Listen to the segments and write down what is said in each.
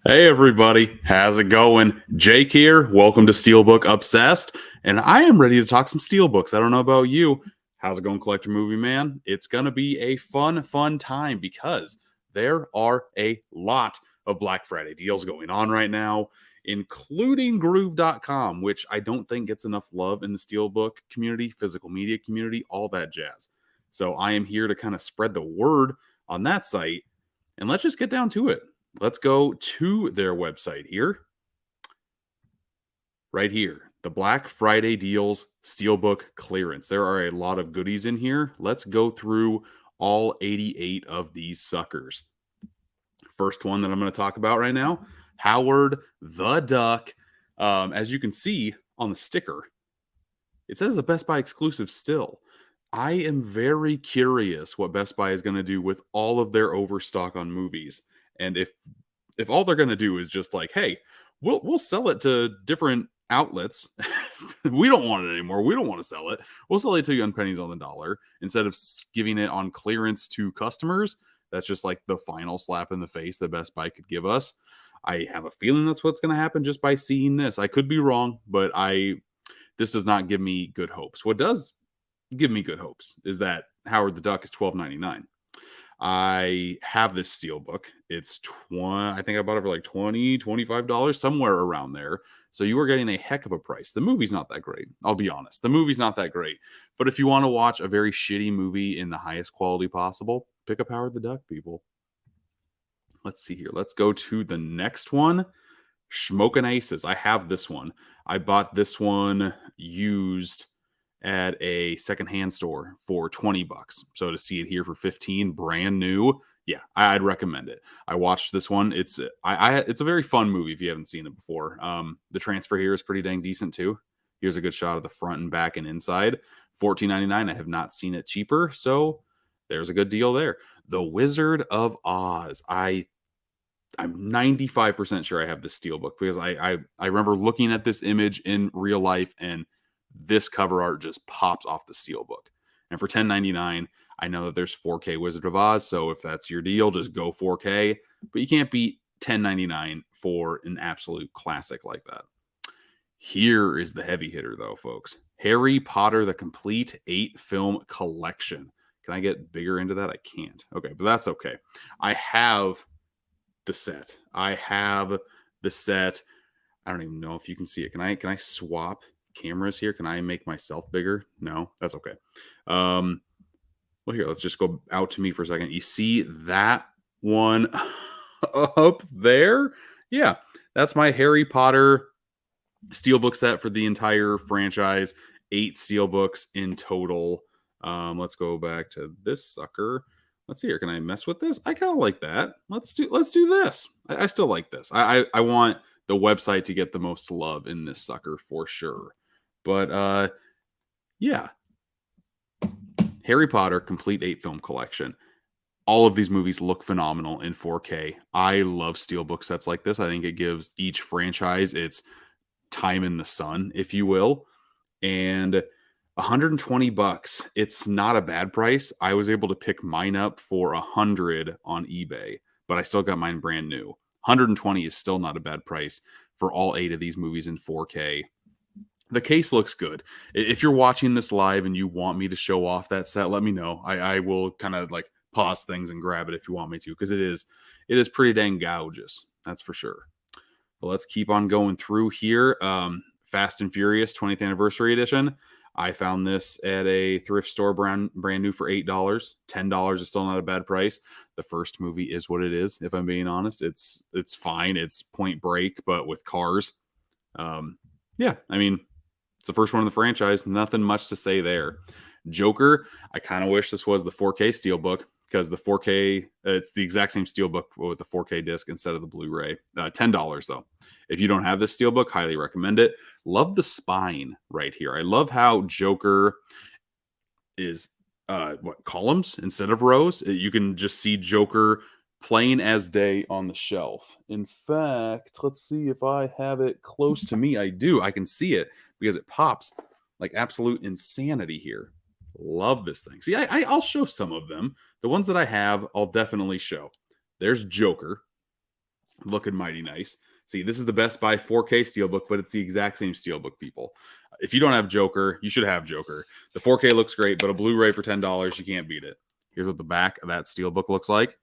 Hey everybody, how's it going? Jake here. Welcome to Steelbook Obsessed, and I am ready to talk some Steelbooks. I don't know about you. How's it going, Collector Movie Man? It's going to be a fun time because there are a lot of Black Friday deals going on right now, including Groove.com, which I don't think gets enough love in the Steelbook community, physical media community, all that jazz. So I am here to kind of spread the word on that site, and let's just get down to it. Let's go to their website here. Right here, the Black Friday deals Steelbook clearance. There are a lot of goodies in here. Let's go through all 88 of these suckers. First one that I'm going to talk about right now, Howard the Duck. As you can see on the sticker, it says the Best Buy exclusive still. I am very curious what Best Buy is going to do with all of their overstock on movies. And if all they're going to do is just like, hey, we'll sell it to different outlets. We don't want it anymore. We don't want to sell it. We'll sell it to you on pennies on the dollar instead of giving it on clearance to customers. That's just like the final slap in the face that Best Buy could give us. I have a feeling that's what's going to happen just by seeing this. I could be wrong, but this does not give me good hopes. What does give me good hopes is that Howard the Duck is $12.99. I have this Steelbook. It's I think I bought it for like $20, $25, somewhere around there. So you are getting a heck of a price. The movie's not that great. I'll be honest. The movie's not that great. But if you want to watch a very shitty movie in the highest quality possible, pick up Howard the Duck, people. Let's see here. Let's go to the next one. Smokin' Aces. I have this one. I bought this one used at a secondhand store for $20. So to see it here for 15, brand new, yeah, I'd recommend it. I watched this one. It's a very fun movie if you haven't seen it before. The transfer here is pretty dang decent too. Here's a good shot of the front and back and inside. $14.99. I have not seen it cheaper, so there's a good deal there. The Wizard of Oz. I'm 95% sure I have this Steelbook because I remember looking at this image in real life and this cover art just pops off the Steelbook. And for $10.99, I know that there's 4K Wizard of Oz, so if that's your deal, just go 4K. But you can't beat $10.99 for an absolute classic like that. Here is the heavy hitter, though, folks. Harry Potter, the complete 8-film collection. Can I get bigger into that? I can't. Okay, but that's okay. I have the set. I don't even know if you can see it. Can I swap cameras here? Can I make myself bigger? No, that's okay. Well, here, let's just go out to me for a second. You see that one up there? Yeah, that's my Harry Potter Steelbook set for the entire franchise. 8 Steelbooks in total. Let's go back to this sucker. Let's see here. Can I mess with this? I kind of like that. Let's do this. I still like this. I want the website to get the most love in this sucker for sure. But yeah. Harry Potter complete 8-film collection. All of these movies look phenomenal in 4K. I love Steelbook sets like this. I think it gives each franchise its time in the sun, if you will. And $120, it's not a bad price. I was able to pick mine up for $100 on eBay, but I still got mine brand new. $120 is still not a bad price for all 8 of these movies in 4K. The case looks good. If you're watching this live and you want me to show off that set, let me know. I will kind of like pause things and grab it if you want me to, because it is pretty dang gorgeous. That's for sure. But let's keep on going through here. Fast and Furious 20th Anniversary Edition. I found this at a thrift store brand new for $8. $10 is still not a bad price. The first movie is what it is, if I'm being honest. It's fine. It's Point Break, but with cars. Yeah, I mean, it's the first one in the franchise. Nothing much to say there. Joker, I kind of wish this was the 4K Steelbook, because the 4K, it's the exact same Steelbook with the 4K disc instead of the Blu-ray. $10 though. If you don't have this Steelbook, highly recommend it. Love the spine right here. I love how Joker is columns instead of rows. You can just see Joker plain as day on the shelf. In fact, let's see if I have it close to me. I do. I can see it because it pops like absolute insanity here. Love this thing. See, I'll show some of them. The ones that I have, I'll definitely show. There's Joker. Looking mighty nice. See, this is the Best Buy 4K Steelbook, but it's the exact same Steelbook, people. If you don't have Joker, you should have Joker. The 4K looks great, but a Blu-ray for $10, you can't beat it. Here's what the back of that Steelbook looks like.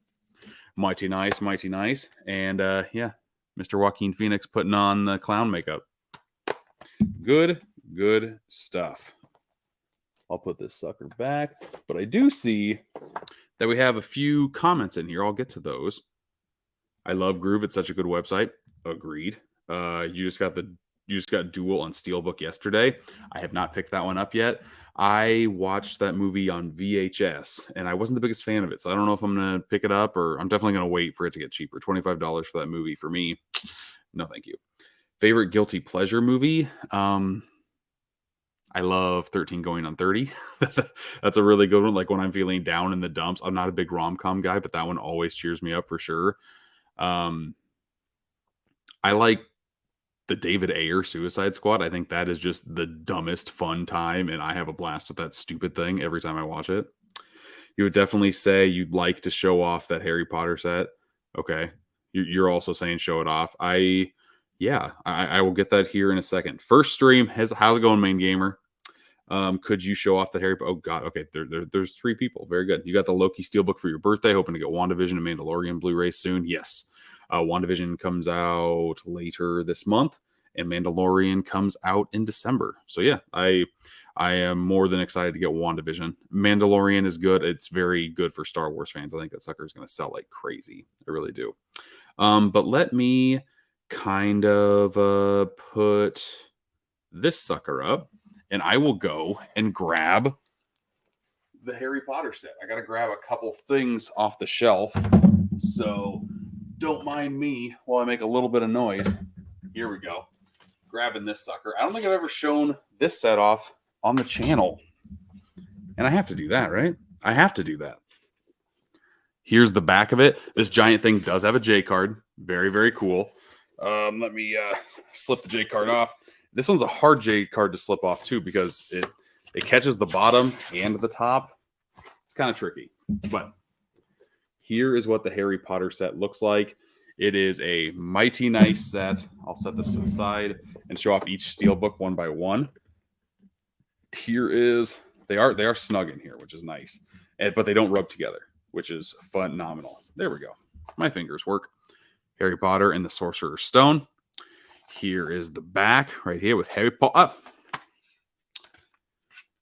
Mighty nice, mighty nice. And yeah, Mr. Joaquin Phoenix putting on the clown makeup. Good stuff. I'll put this sucker back, but I do see that we have a few comments in here. I'll get to those. I love Groove. It's such a good website. Agreed. You just got Duel on Steelbook yesterday. I have not picked that one up yet. I watched that movie on VHS, and I wasn't the biggest fan of it. So I don't know if I'm going to pick it up, or I'm definitely going to wait for it to get cheaper. $25 for that movie for me. No, thank you. Favorite guilty pleasure movie? I love 13 Going on 30. That's a really good one. Like when I'm feeling down in the dumps. I'm not a big rom-com guy, but that one always cheers me up for sure. I like the David Ayer Suicide Squad. I think that is just the dumbest fun time, and I have a blast with that stupid thing every time I watch it. You would definitely say you'd like to show off that Harry Potter set. Okay. You're also saying show it off. I will get that here in a second. First stream, how's it going, main gamer? Could you show off the Harry? Oh God, okay. There's 3 people. Very good. You got the Loki Steelbook for your birthday. Hoping to get WandaVision and Mandalorian Blu-ray soon. Yes. WandaVision comes out later this month, and Mandalorian comes out in December. So yeah, I am more than excited to get WandaVision. Mandalorian is good. It's very good for Star Wars fans. I think that sucker is going to sell like crazy. I really do. But let me kind of put this sucker up, and I will go and grab the Harry Potter set. I got to grab a couple things off the shelf, so don't mind me while I make a little bit of noise. Here we go. Grabbing this sucker. I don't think I've ever shown this set off on the channel, and I have to do that, right? I have to do that. Here's the back of it. This giant thing does have a J card. Very, very cool. Let me slip the J card off. This one's a hard J card to slip off too, because it catches the bottom and the top. It's kind of tricky, but here is what the Harry Potter set looks like. It is a mighty nice set. I'll set this to the side and show off each Steelbook one by one. Here is, they are snug in here, which is nice, but they don't rub together, which is phenomenal. There we go. My fingers work. Harry Potter and the Sorcerer's Stone. Here is the back right here with Harry Potter.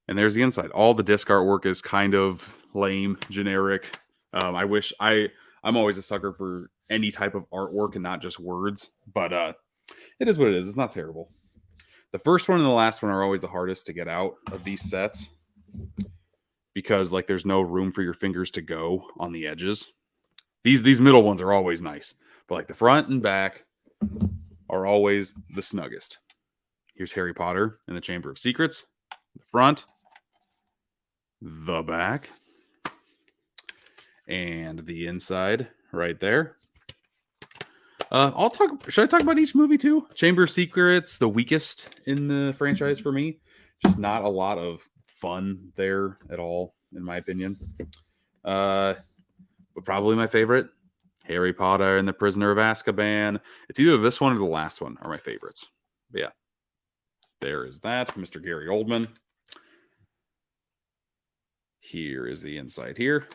And there's the inside. All the disc artwork is kind of lame, generic. I'm always a sucker for any type of artwork and not just words, but it is what it is. It's not terrible. The first one and the last one are always the hardest to get out of these sets, because like there's no room for your fingers to go on the edges. These middle ones are always nice, but like the front and back are always the snuggest. Here's Harry Potter and the Chamber of Secrets. The front, the back, and the inside right there. Should I talk about each movie too? Chamber of Secrets, the weakest in the franchise for me. Just not a lot of fun there at all, in my opinion. But probably my favorite, Harry Potter and the Prisoner of Azkaban. It's either this one or the last one are my favorites. But yeah, there is that, Mr. Gary Oldman. Here is the inside here.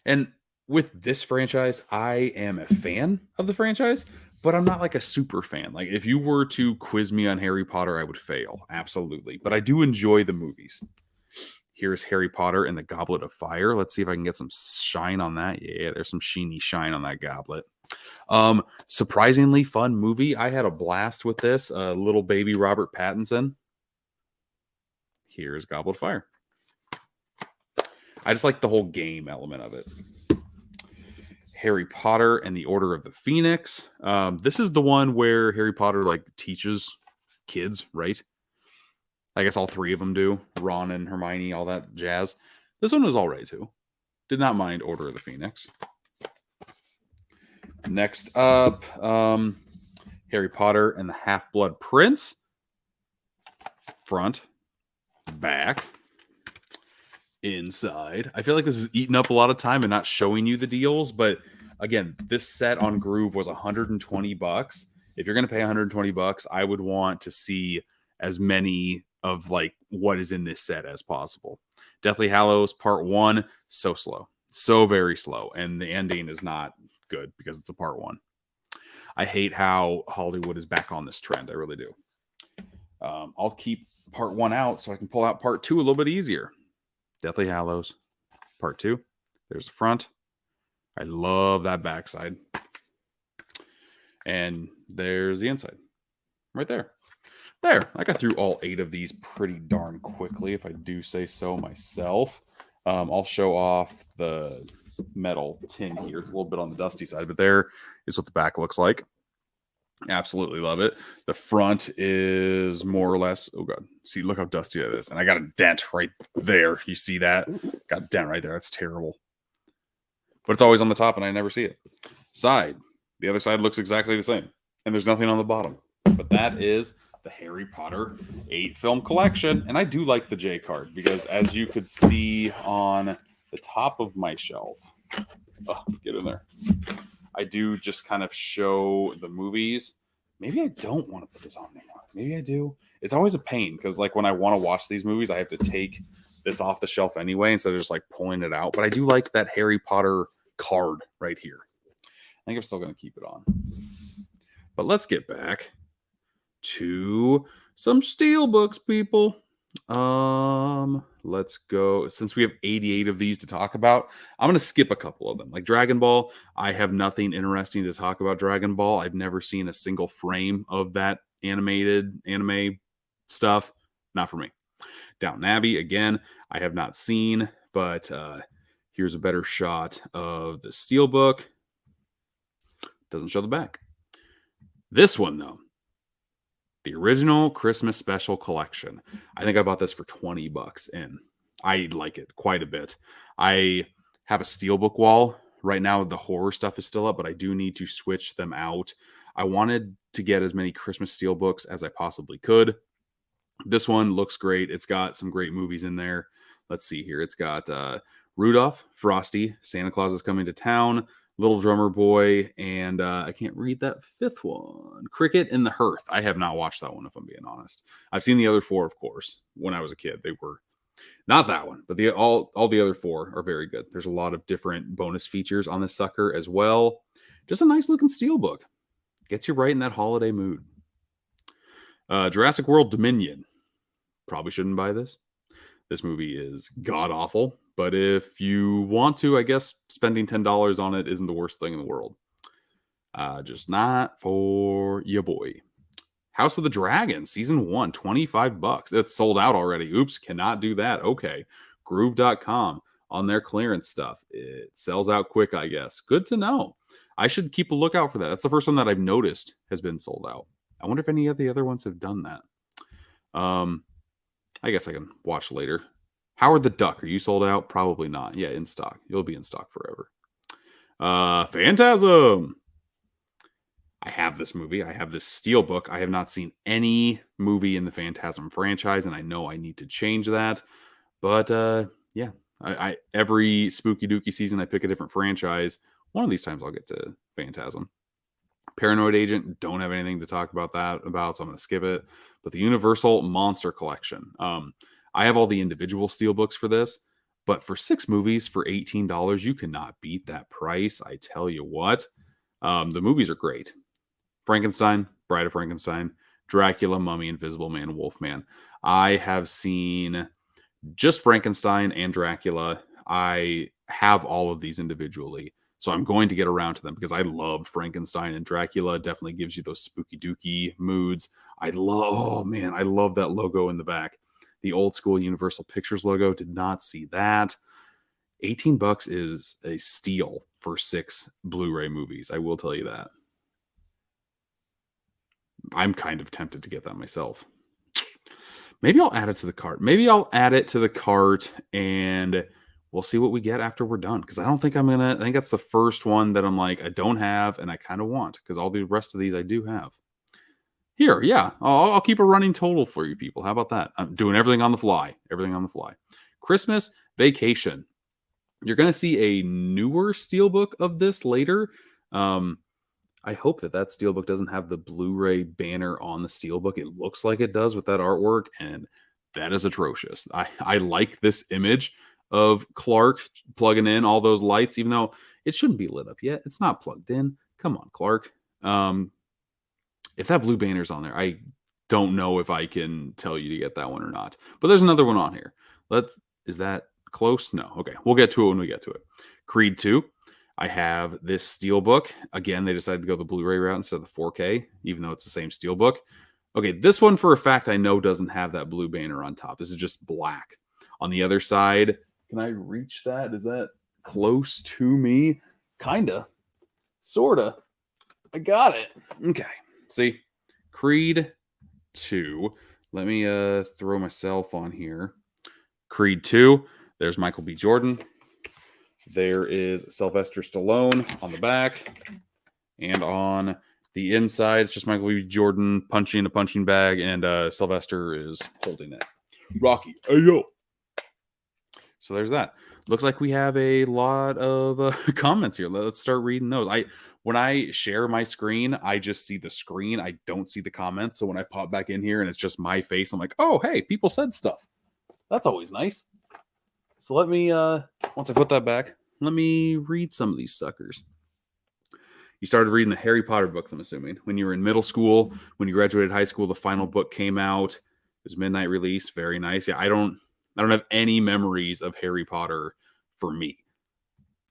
And with this franchise, I am a fan of the franchise, but I'm not like a super fan. Like if you were to quiz me on Harry Potter, I would fail. Absolutely. But I do enjoy the movies. Here's Harry Potter and the Goblet of Fire. Let's see if I can get some shine on that. Yeah, there's some sheeny shine on that goblet. Surprisingly fun movie. I had a blast with this. Little baby Robert Pattinson. Here's Goblet of Fire. I just like the whole game element of it. Harry Potter and the Order of the Phoenix. This is the one where Harry Potter like teaches kids, right? I guess all 3 of them do. Ron and Hermione, all that jazz. This one was all right too. Did not mind Order of the Phoenix. Next up, Harry Potter and the Half-Blood Prince. Front, back, inside. I feel like this is eating up a lot of time and not showing you the deals, but Again, this set on Groove was $120. If you're going to pay $120, I would want to see as many of like what is in this set as possible. Deathly Hallows Part 1, so slow. So very slow. And the ending is not good because it's a Part 1. I hate how Hollywood is back on this trend. I really do. I'll keep Part 1 out so I can pull out Part 2 a little bit easier. Deathly Hallows Part 2. There's the front. I love that backside. And there's the inside. Right there. There. I got through all 8 of these pretty darn quickly, if I do say so myself. I'll show off the metal tin here. It's a little bit on the dusty side, but there is what the back looks like. Absolutely love it. The front is more or less, oh god, see, look how dusty that is. And I got a dent right there. You see that? Got a dent right there. That's terrible. But it's always on the top and I never see it. Side. The other side looks exactly the same. And there's nothing on the bottom. But that is the Harry Potter 8 film collection. And I do like the J card because as you could see on the top of my shelf, oh, get in there. I do just kind of show the movies. Maybe I don't want to put this on anymore. Maybe I do. It's always a pain because like when I want to watch these movies, I have to take this off the shelf anyway instead of just like pulling it out. But I do like that Harry Potter card right here. I think I'm still going to keep it on. But let's get back to some Steelbooks, people. Let's go. Since we have 88 of these to talk about, I'm going to skip a couple of them. Like Dragon Ball, I have nothing interesting to talk about Dragon Ball. I've never seen a single frame of that anime stuff. Not for me. Downton Abbey, again, I have not seen, but here's a better shot of the Steelbook. Doesn't show the back. This one, though. The original Christmas special collection. I think I bought this for $20 and I like it quite a bit. I have a Steelbook wall. Right now, the horror stuff is still up, but I do need to switch them out. I wanted to get as many Christmas Steelbooks as I possibly could. This one looks great. It's got some great movies in there. Let's see here. It's got Rudolph, Frosty, Santa Claus is Coming to Town, Little Drummer Boy, and I can't read that 5th one. Cricket and the Hearth. I have not watched that one, if I'm being honest. I've seen the other 4, of course, when I was a kid. They were not that one, but all the other 4 are very good. There's a lot of different bonus features on this sucker as well. Just a nice looking Steelbook. Gets you right in that holiday mood. Jurassic World Dominion. Probably shouldn't buy this. This movie is god-awful. But if you want to, I guess spending $10 on it isn't the worst thing in the world. Just not for your boy. House of the Dragon, Season 1, $25. It's sold out already. Oops, cannot do that. Okay. Groove.com on their clearance stuff. It sells out quick, I guess. Good to know. I should keep a lookout for that. That's the first one that I've noticed has been sold out. I wonder if any of the other ones have done that. I guess I can watch later. Howard the Duck, are you sold out? Probably not. Yeah, in stock. You'll be in stock forever. Phantasm. I have this movie. I have this Steelbook. I have not seen any movie in the Phantasm franchise, and I know I need to change that. But yeah, I every spooky dooky season I pick a different franchise. One of these times I'll get to Phantasm. Paranoid Agent, don't have anything to talk about that about, so I'm going to skip it. But the Universal Monster Collection. I have all the individual Steelbooks for this, but for 6 movies for $18, you cannot beat that price. I tell you what. The movies are great. Frankenstein, Bride of Frankenstein, Dracula, Mummy, Invisible Man, Wolfman. I have seen just Frankenstein and Dracula. I have all of these individually. So I'm going to get around to them because I loved Frankenstein and Dracula. It definitely gives you those spooky dooky moods. I love that logo in the back. The old school Universal Pictures logo. Did not see that. $18 is a steal for 6 Blu-ray movies. I will tell you that. I'm kind of tempted to get that myself. Maybe I'll add it to the cart. And we'll see what we get after we're done. Because I think that's the first one that I'm like, I don't have and I kind of want. Because all the rest of these I do have. Here, yeah. I'll keep a running total for you people. How about that? I'm doing everything on the fly. Christmas Vacation. You're going to see a newer Steelbook of this later. I hope that Steelbook doesn't have the Blu-ray banner on the Steelbook. It looks like it does with that artwork, and that is atrocious. I like this image of Clark plugging in all those lights, even though it shouldn't be lit up yet. It's not plugged in. Come on, Clark. If that blue banner's on there, I don't know if I can tell you to get that one or not. But there's another one on here. Is that close? No. Okay. We'll get to it when we get to it. Creed 2. I have this Steelbook. Again, they decided to go the Blu-ray route instead of the 4K, even though it's the same Steelbook. Okay, this one for a fact I know doesn't have that blue banner on top. This is just black. On the other side, can I reach that? Is that close to me? Kinda. Sorta. I got it. Okay. See, Creed 2. Let me throw myself on here. Creed 2. There's Michael B. Jordan. There is Sylvester Stallone on the back. And on the inside, it's just Michael B. Jordan punching a punching bag, and Sylvester is holding it. Rocky, ayo. So there's that. Looks like we have a lot of comments here. Let's start reading those. When I share my screen, I just see the screen. I don't see the comments. So when I pop back in here and it's just my face, I'm like, oh, hey, people said stuff. That's always nice. So let me, once I put that back, let me read some of these suckers. You started reading the Harry Potter books, I'm assuming. When you were in middle school, when you graduated high school, the final book came out. It was midnight release. Very nice. Yeah, I don't have any memories of Harry Potter for me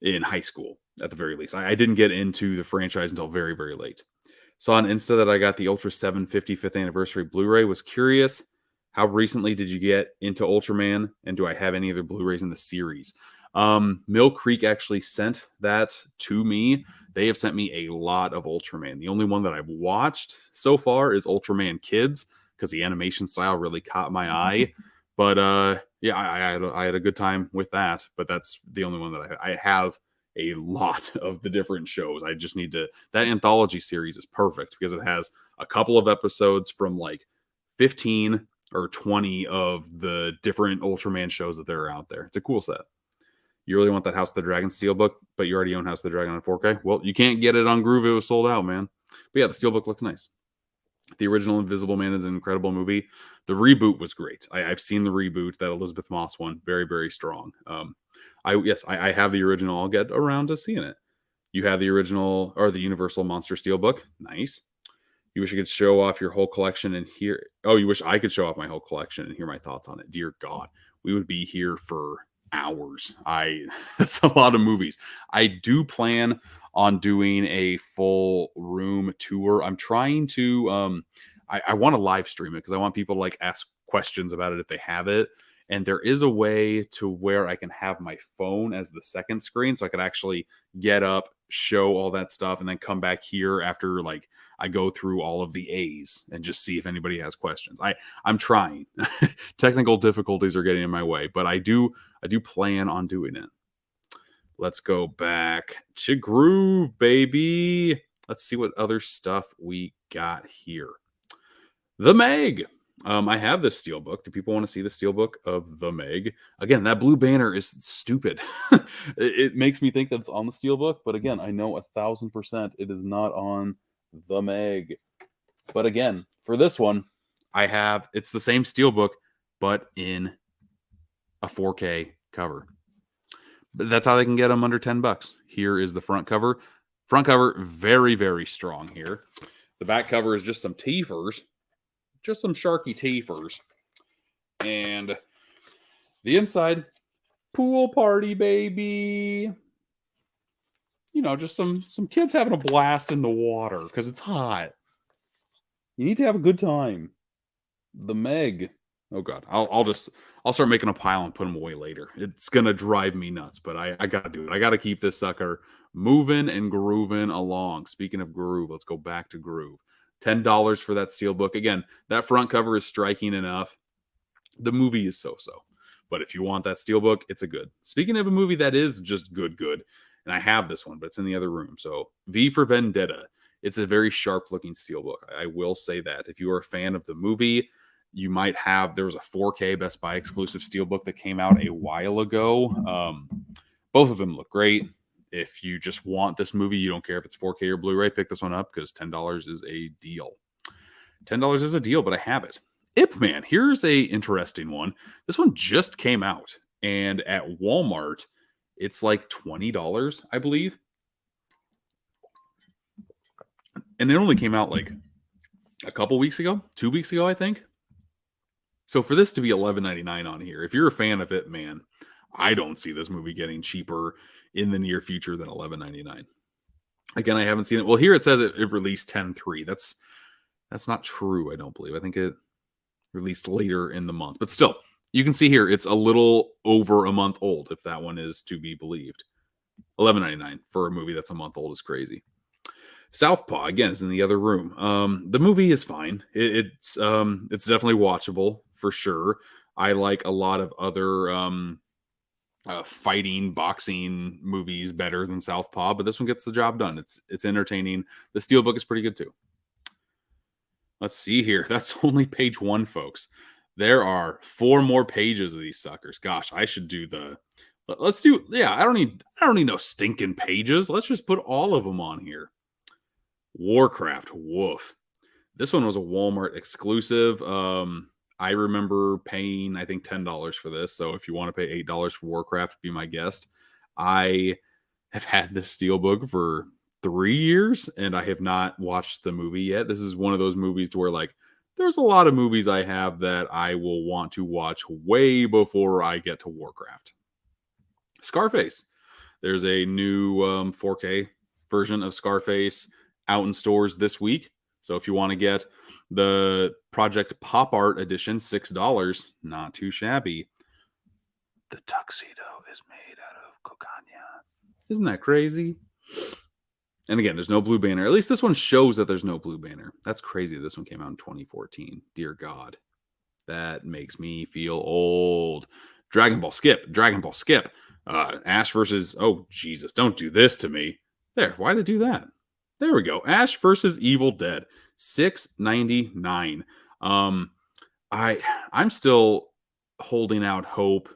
in high school, at the very least. I didn't get into the franchise until very, very late. Saw on Insta that I got the Ultra 7 55th anniversary Blu-ray. Was curious, how recently did you get into Ultraman? And do I have any other Blu-rays in the series? Mill Creek actually sent that to me. They have sent me a lot of Ultraman. The only one that I've watched so far is Ultraman Kids, because the animation style really caught my eye. But yeah, I had a good time with that. But that's the only one that I have a lot of the different shows. I just need to. That anthology series is perfect because it has a couple of episodes from like 15 or 20 of the different Ultraman shows that are out there. It's a cool set. You really want that House of the Dragon Steelbook, but you already own House of the Dragon on 4K? Well, you can't get it on Groove. It was sold out, man. But yeah, the Steelbook looks nice. The original Invisible Man is an incredible movie. The reboot was great. I've seen the reboot, that Elizabeth Moss one. Very, very strong. I have the original. I'll get around to seeing it. You have the original, or the Universal Monster Steelbook. Nice. You wish you could show off your whole collection and hear... Oh, you wish I could show off my whole collection and hear my thoughts on it. Dear God, we would be here for hours. That's a lot of movies. I do plan on doing a full room tour. I'm trying to... I want to live stream it because I want people to like ask questions about it if they have it. And there is a way to where I can have my phone as the second screen, so I could actually get up, show all that stuff, and then come back here after like I go through all of the A's and just see if anybody has questions. I'm trying. Technical difficulties are getting in my way, but I do plan on doing it. Let's go back to Groove, baby. Let's see what other stuff we got here. The Meg. I have this Steelbook. Do people want to see the Steelbook of The Meg? Again, that blue banner is stupid. It makes me think that it's on the Steelbook, but again, I know 1,000% it is not on The Meg. But again, for this one, it's the same Steelbook, but in a 4K cover. But that's how they can get them under $10. Here is the front cover. Front cover, very, very strong here. The back cover is just some teefers. Just some Sharky teefers. And the inside, pool party, baby. You know, just some kids having a blast in the water because it's hot. You need to have a good time. The Meg. Oh God, I'll start making a pile and put them away later. It's gonna drive me nuts, but I gotta do it. I gotta keep this sucker moving and grooving along. Speaking of groove, let's go back to Groove. $10 for that Steelbook. Again, that front cover is striking enough. The movie is so-so. But if you want that Steelbook, it's a good. Speaking of a movie that is just good, and I have this one, but it's in the other room. So V for Vendetta. It's a very sharp-looking Steelbook. I will say that. If you are a fan of the movie, you might have... There was a 4K Best Buy exclusive Steelbook that came out a while ago. Both of them look great. If you just want this movie, you don't care if it's 4K or Blu-ray, pick this one up because $10 is a deal. $10 is a deal, but I have it. Ip Man, here's a interesting one. This one just came out, and at Walmart, it's like $20, I believe. And it only came out like a couple weeks ago, 2 weeks ago, I think. So for this to be $11.99 on here, if you're a fan of Ip Man, I don't see this movie getting cheaper in the near future than $11.99. Again, I haven't seen it. Well, here it says it released 10/3. That's not true, I don't believe. I think it released later in the month. But still, you can see here it's a little over a month old, if that one is to be believed. $11.99 for a movie that's a month old is crazy. Southpaw, again, is in the other room. The movie is fine. It's definitely watchable for sure. I like a lot of other fighting, boxing movies better than Southpaw, but this one gets the job done. It's entertaining. The Steelbook is pretty good too. Let's see here. That's only page 1, folks. There are 4 more pages of these suckers. Gosh, I should do the. Let's do. Yeah, I don't need no stinking pages. Let's just put all of them on here. Warcraft, woof. This one was a Walmart exclusive. I remember paying, I think, $10 for this. So if you want to pay $8 for Warcraft, be my guest. I have had this Steelbook for 3 years, and I have not watched the movie yet. This is one of those movies to where, like, there's a lot of movies I have that I will want to watch way before I get to Warcraft. Scarface. There's a new 4K version of Scarface out in stores this week. So if you want to get the Project Pop Art edition, $6, not too shabby. The tuxedo is made out of cocaine. Isn't that crazy? And again, there's no Blue Banner. At least this one shows that there's no Blue Banner. That's crazy. This one came out in 2014. Dear God. That makes me feel old. Dragon Ball Skip. Ash versus... Oh, Jesus. Don't do this to me. There. Why did it do that? There we go. Ash versus Evil Dead. $6.99. I'm still holding out hope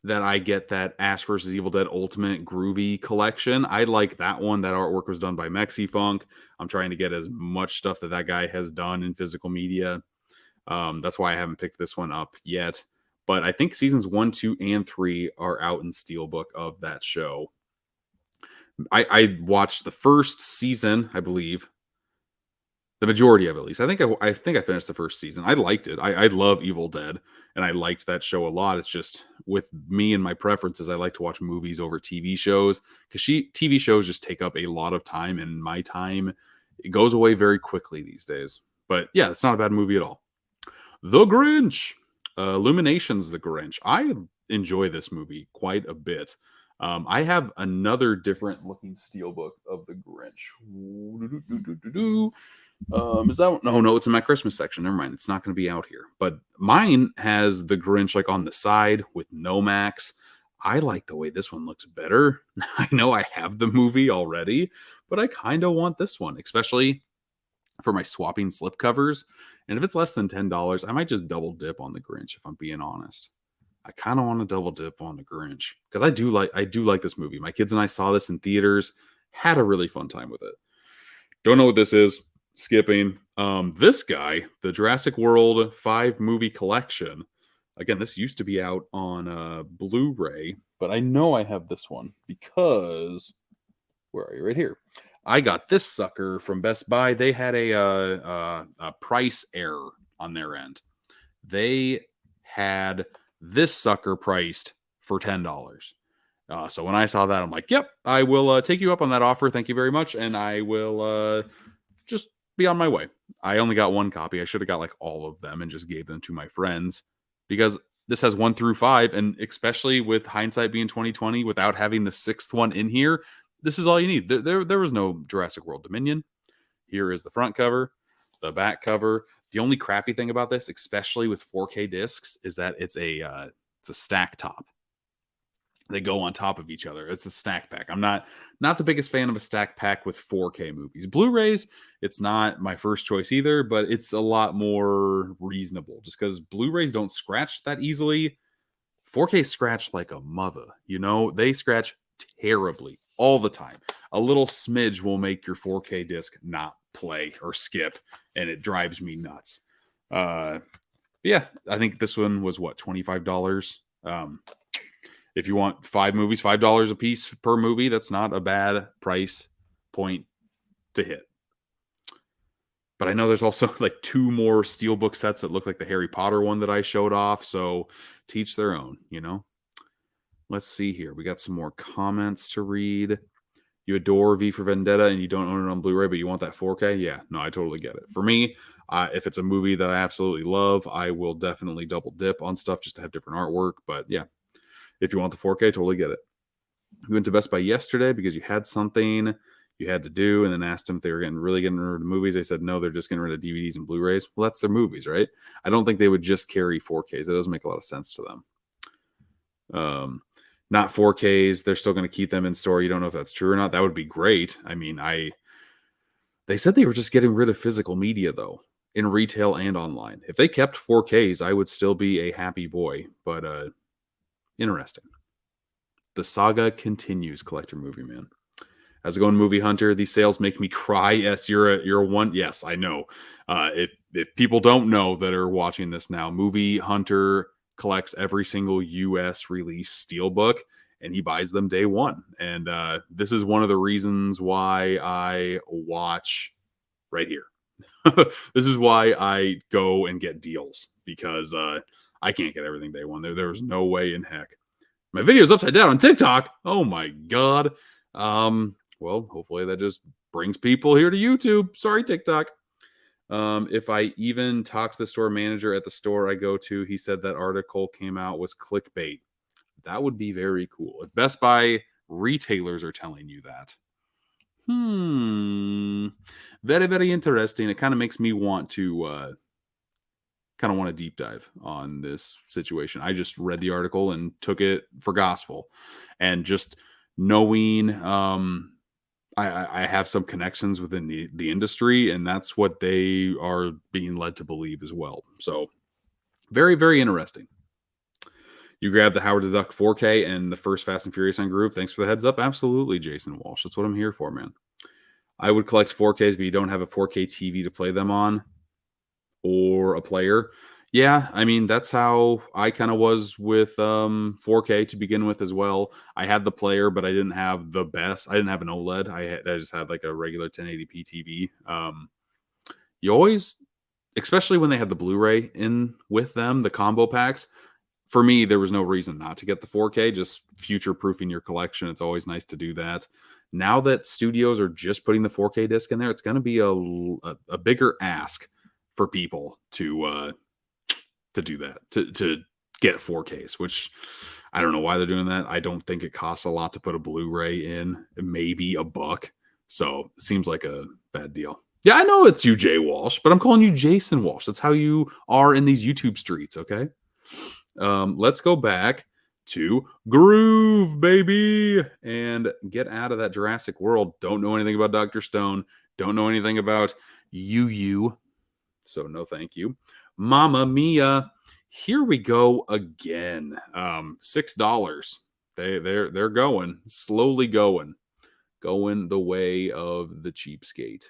that I get that Ash versus Evil Dead Ultimate Groovy collection. I like that one. That artwork was done by Mexifunk. I'm trying to get as much stuff that guy has done in physical media. That's why I haven't picked this one up yet. But I think seasons 1, 2, and 3 are out in Steelbook of that show. I watched the first season, I believe. The majority of it, at least. I think I finished the first season. I liked it. I love Evil Dead, and I liked that show a lot. It's just with me and my preferences, I like to watch movies over TV shows because TV shows just take up a lot of time, and my time it goes away very quickly these days. But yeah, it's not a bad movie at all. The Grinch, Illuminations, The Grinch. I enjoy this movie quite a bit. I have another different looking Steelbook of The Grinch. Is that no, it's in my Christmas section. Never mind. It's not going to be out here. But mine has The Grinch like on the side with no Max. I like the way this one looks better. I know I have the movie already, but I kind of want this one, especially for my swapping slipcovers. And if it's less than $10, I might just double dip on The Grinch if I'm being honest. I kind of want to double dip on The Grinch because I do like this movie. My kids and I saw this in theaters, had a really fun time with it. Don't know what this is. Skipping. This guy, the Jurassic World 5 movie collection. Again, this used to be out on Blu-ray, but I know I have this one because where are you? Right here. I got this sucker from Best Buy. They had a price error on their end. They had this sucker priced for $10. So when I saw that, I'm like, yep, I will take you up on that offer. Thank you very much. And I will just be on my way. I only got one copy. I should have got like all of them and just gave them to my friends because this has 1 through 5. And especially with hindsight being 2020, without having the 6th one in here, this is all you need. There was no Jurassic World Dominion. Here is the front cover, the back cover. The only crappy thing about this, especially with 4K discs, is that it's a stack top. They go on top of each other. It's a stack pack. I'm not the biggest fan of a stack pack with 4K movies. Blu-rays, it's not my first choice either, but it's a lot more reasonable just because Blu-rays don't scratch that easily. 4K scratch like a mother. You know, they scratch terribly all the time. A little smidge will make your 4K disc not play or skip, and it drives me nuts. Yeah, I think this one was what, $25. If you want 5 movies, $5 a piece per movie, that's not a bad price point to hit. But I know there's also like 2 more Steelbook sets that look like the Harry Potter one that I showed off. So teach their own, you know. Let's see here. We got some more comments to read. You adore V for Vendetta and you don't own it on Blu-ray, but you want that 4K? Yeah, no, I totally get it. For me, if it's a movie that I absolutely love, I will definitely double dip on stuff just to have different artwork. But yeah, if you want the 4K, totally get it. You went to Best Buy yesterday because you had something you had to do, and then asked them if they were really getting rid of movies. They said no, they're just getting rid of DVDs and Blu-rays. Well, that's their movies, right? I don't think they would just carry 4Ks. That doesn't make a lot of sense to them. Not 4Ks. They're still going to keep them in store. You don't know if that's true or not. That would be great. I mean, they said they were just getting rid of physical media, though, in retail and online. If they kept 4Ks, I would still be a happy boy. But interesting. The saga continues, Collector Movie Man. How's it going, Movie Hunter? These sales make me cry. Yes, you're a one. Yes, I know. If people don't know that are watching this now, Movie Hunter collects every single U.S. release Steelbook, and he buys them day one. And this is one of the reasons why I watch right here. This is why I go and get deals, because I can't get everything day one. There's no way in heck. My video's upside down on TikTok. Oh my God. Well, hopefully that just brings people here to YouTube. Sorry, TikTok. If I even talk to the store manager at the store I go to, he said that article came out was clickbait. That would be very cool. If Best Buy retailers are telling you that. Very, very interesting. It kind of makes me want to deep dive on this situation. I just read the article and took it for gospel, and just knowing I have some connections within the industry, and that's what they are being led to believe as well. So very, very interesting. You grabbed the Howard the Duck 4K and the first Fast and Furious on Groove. Thanks for the heads up. Absolutely, Jason Walsh. That's what I'm here for, man. I would collect 4Ks, but you don't have a 4K TV to play them on, or a player. Yeah, I mean, that's how I kind of was with 4K to begin with as well. I had the player, but I didn't have the best. I didn't have an OLED. I just had like a regular 1080p TV. You always, especially when they had the Blu-ray in with them, the combo packs, for me, there was no reason not to get the 4K, just future-proofing your collection. It's always nice to do that. Now that studios are just putting the 4K disc in there, it's going to be a bigger ask for people to do that, to get 4Ks, which I don't know why they're doing that. I don't think it costs a lot to put a Blu-ray in, maybe $1. So it seems like a bad deal. Yeah, I know it's you, Jay Walsh, but I'm calling you Jason Walsh. That's how you are in these YouTube streets, okay? Let's go back to Groove, baby, and get out of that Jurassic World. Don't know anything about Dr. Stone. Don't know anything about you. So no thank you. Mamma Mia. Here we go again. $6. They're going. Slowly going the way of the cheapskate.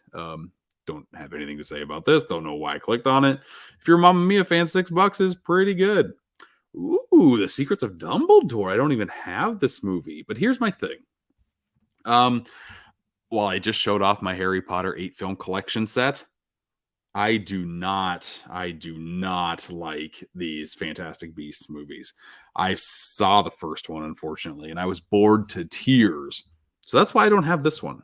Don't have anything to say about this. Don't know why I clicked on it. If you're a Mamma Mia fan, $6 is pretty good. Ooh, The Secrets of Dumbledore. I don't even have this movie, but here's my thing. While I just showed off my Harry Potter 8-film collection set, I do not like these Fantastic Beasts movies. I saw the first one, unfortunately, and I was bored to tears. So that's why I don't have this one.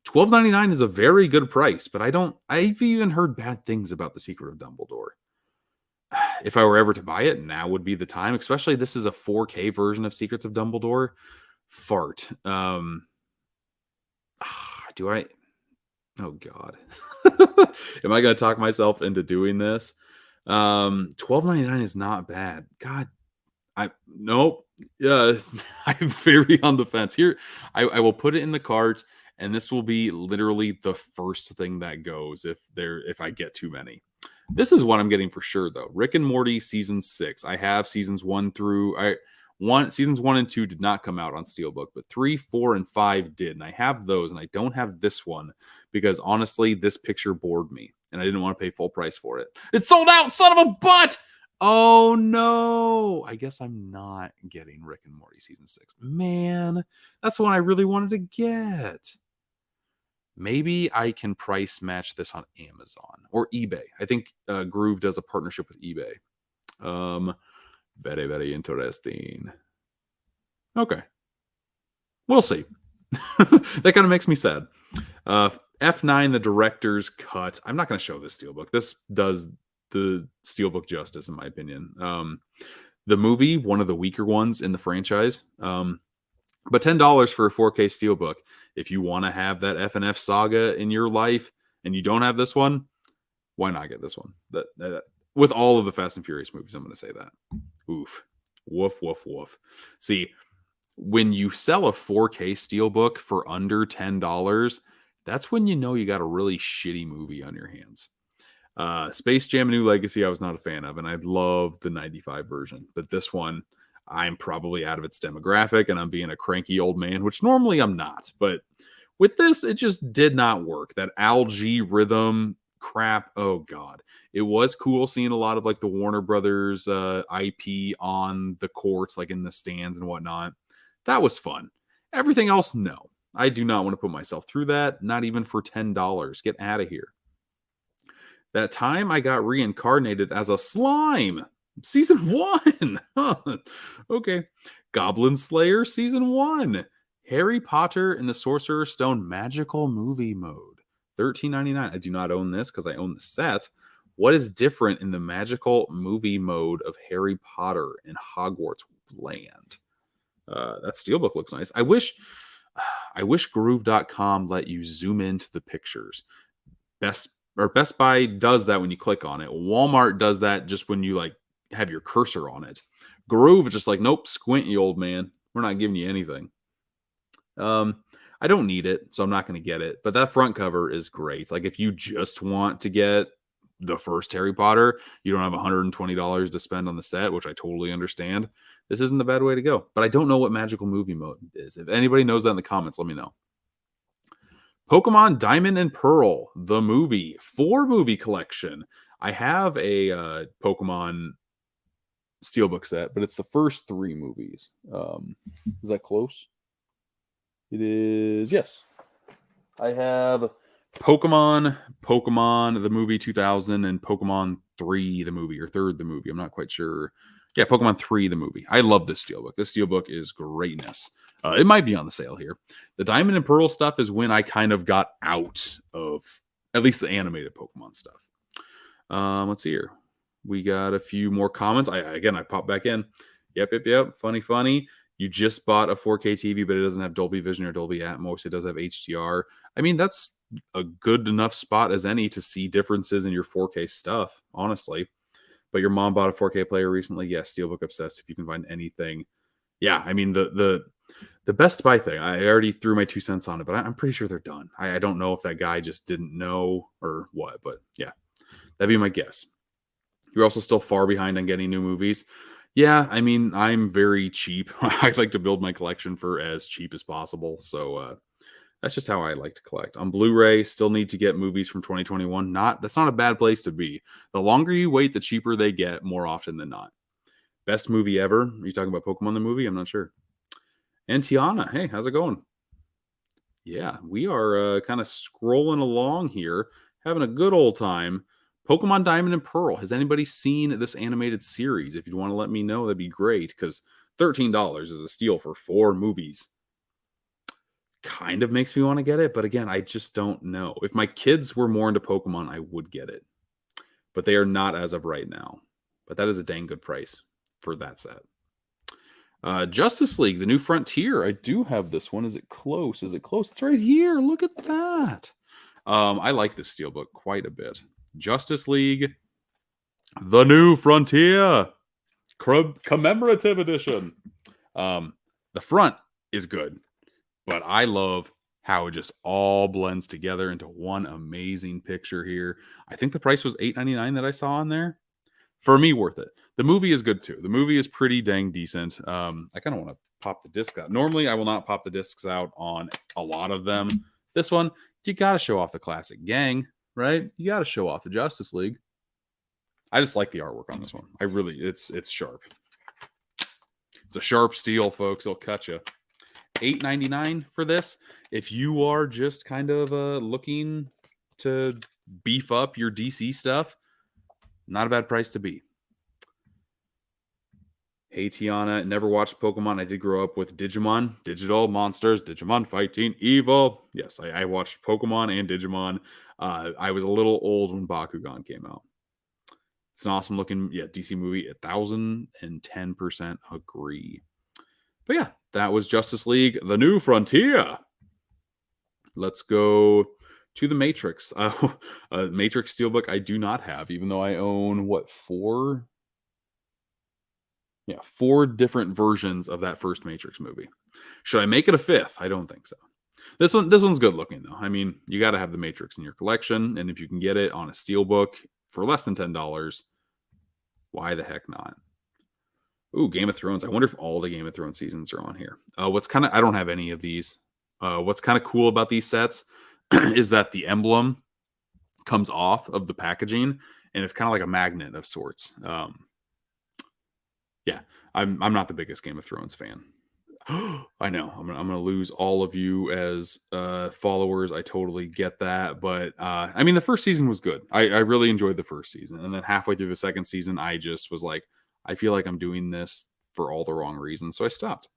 $12.99 is a very good price, but I've even heard bad things about The Secret of Dumbledore. If I were ever to buy it, now would be the time, especially this is a 4K version of Secrets of Dumbledore. Fart. Do I? Oh God. Am I going to talk myself into doing this? $12.99 is not bad. God, nope. I'm very on the fence here. I will put it in the cart, and this will be literally the first thing that goes if I get too many. This is what I'm getting for sure, though. Rick and Morty season 6. I have seasons 1 through seasons 1 and 2 did not come out on Steelbook, but 3, 4, and 5 did. And I have those, and I don't have this one because honestly, this picture bored me, and I didn't want to pay full price for it. It's sold out, son of a butt! Oh no! I guess I'm not getting Rick and Morty season 6. Man, that's the one I really wanted to get. Maybe I can price match this on Amazon or eBay. I think Groove does a partnership with eBay. Very, very interesting. Okay. We'll see. That kind of makes me sad. F9, the director's cut. I'm not going to show this Steelbook. This does the Steelbook justice, in my opinion. The movie, one of the weaker ones in the franchise. But $10 for a 4K Steelbook. If you want to have that FNF saga in your life and you don't have this one, why not get this one? With all of the Fast and Furious movies, I'm going to say that. Oof. Woof, woof, woof. See, when you sell a 4K Steelbook for under $10, that's when you know you got a really shitty movie on your hands. Space Jam: A New Legacy, I was not a fan of, and I love the 95 version. But this one, I'm probably out of its demographic, and I'm being a cranky old man, which normally I'm not. But with this, it just did not work. That algae rhythm crap, oh god. It was cool seeing a lot of like the Warner Brothers IP on the courts, like in the stands and whatnot. That was fun. Everything else, no. I do not want to put myself through that, not even for $10. Get out of here. That time I got reincarnated as a slime. Season 1. Okay. Goblin Slayer Season 1. Harry Potter and the Sorcerer's Stone Magical Movie Mode. $13.99. I do not own this because I own the set. What is different in the magical movie mode of Harry Potter in Hogwarts Land? That Steelbook looks nice. I wish Groove.com let you zoom into the pictures. Best Buy does that when you click on it. Walmart does that just when you like have your cursor on it. Groove is just like, nope, squint, you old man. We're not giving you anything. I don't need it, so I'm not going to get it. But that front cover is great. Like if you just want to get the first Harry Potter, you don't have $120 to spend on the set, which I totally understand. This isn't the bad way to go. But I don't know what magical movie mode is. If anybody knows that in the comments, let me know. Pokemon Diamond and Pearl, the movie, 4-movie collection. I have a Pokemon Steelbook set, but it's the first 3 movies. Is that close? It is, yes. I have Pokemon, the movie 2000, and Pokemon 3, the movie, or 3rd, the movie. I'm not quite sure. Yeah, Pokemon 3, the movie. I love this Steelbook. This Steelbook is greatness. It might be on the sale here. The Diamond and Pearl stuff is when I kind of got out of at least the animated Pokemon stuff. Let's see here. We got a few more comments. I popped back in. Yep. Funny. You just bought a 4K TV, but it doesn't have Dolby Vision or Dolby Atmos. It does have HDR. I mean, that's a good enough spot as any to see differences in your 4K stuff, honestly. But your mom bought a 4K player recently. Yes, Steelbook obsessed. If you can find anything. Yeah, I mean, the Best Buy thing, I already threw my 2 cents on it, but I'm pretty sure they're done. I don't know if that guy just didn't know or what, but yeah, that'd be my guess. You're also still far behind on getting new movies. Yeah, I mean, I'm very cheap. I like to build my collection for as cheap as possible. So that's just how I like to collect. On Blu-ray, still need to get movies from 2021. That's not a bad place to be. The longer you wait, the cheaper they get more often than not. Best movie ever. Are you talking about Pokemon the movie? I'm not sure. And Tiana, hey, how's it going? Yeah, we are kind of scrolling along here, having a good old time. Pokemon Diamond and Pearl. Has anybody seen this animated series? If you'd want to let me know, that'd be great, because $13 is a steal for 4 movies. Kind of makes me want to get it, but again, I just don't know. If my kids were more into Pokemon, I would get it. But they are not as of right now. But that is a dang good price for that set. Justice League, The New Frontier. I do have this one. Is it close? It's right here. Look at that. I like this Steelbook quite a bit. Justice League, The New Frontier, commemorative edition. The front is good, but I love how it just all blends together into one amazing picture here. I think the price was $8.99 that I saw on there. For me, worth it. The movie is good too. The movie is pretty dang decent. I kind of want to pop the disc out. Normally, I will not pop the discs out on a lot of them. This one, you got to show off the classic gang, right? You got to show off the Justice League. I just like the artwork on this one. It's sharp. It's a sharp steel, folks. It'll cut you. $8.99 for this. If you are just kind of looking to beef up your DC stuff, not a bad price to be. Hey, Tiana, never watched Pokemon. I did grow up with Digimon, digital monsters, Digimon fighting evil. Yes, I watched Pokemon and Digimon. I was a little old when Bakugan came out. It's an awesome looking, DC movie. 1,010% agree. But yeah, that was Justice League, The New Frontier. Let's go to the Matrix. Matrix Steelbook I do not have, even though I own, four different versions of that first Matrix movie. Should I make it a fifth? I don't think so. This one's good looking, though. I mean, you got to have the Matrix in your collection, and if you can get it on a Steelbook for less than $10, why the heck not? Ooh, Game of Thrones. I wonder if all the Game of Thrones seasons are on here. I don't have any of these. What's kind of cool about these sets is that the emblem comes off of the packaging, and it's kind of like a magnet of sorts. Yeah, I'm not the biggest Game of Thrones fan. I know I'm gonna lose all of you as followers. I totally get that, but I mean, the first season was good. I really enjoyed the first season, and then halfway through the second season, I just was like, I feel like I'm doing this for all the wrong reasons, so I stopped.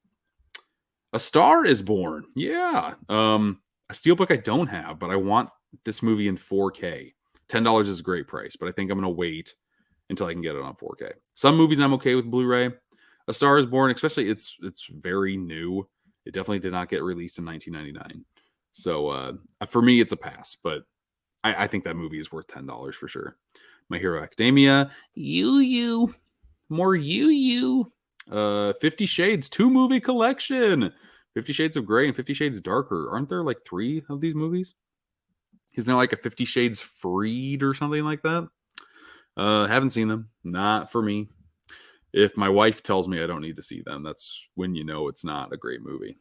A Star is Born, yeah. A Steelbook I don't have, but I want this movie in 4K. $10 is a great price, but I think I'm gonna wait until I can get it on 4K. Some movies I'm okay with Blu-ray. A Star is Born, especially it's very new. It definitely did not get released in 1999. So for me, it's a pass, but I think that movie is worth $10 for sure. My Hero Academia, more 50 Shades 2-movie collection. 50 Shades of Grey and 50 Shades Darker. Aren't there like 3 of these movies? Isn't there like a 50 Shades Freed or something like that? Haven't seen them. Not for me. If my wife tells me I don't need to see them, that's when you know it's not a great movie.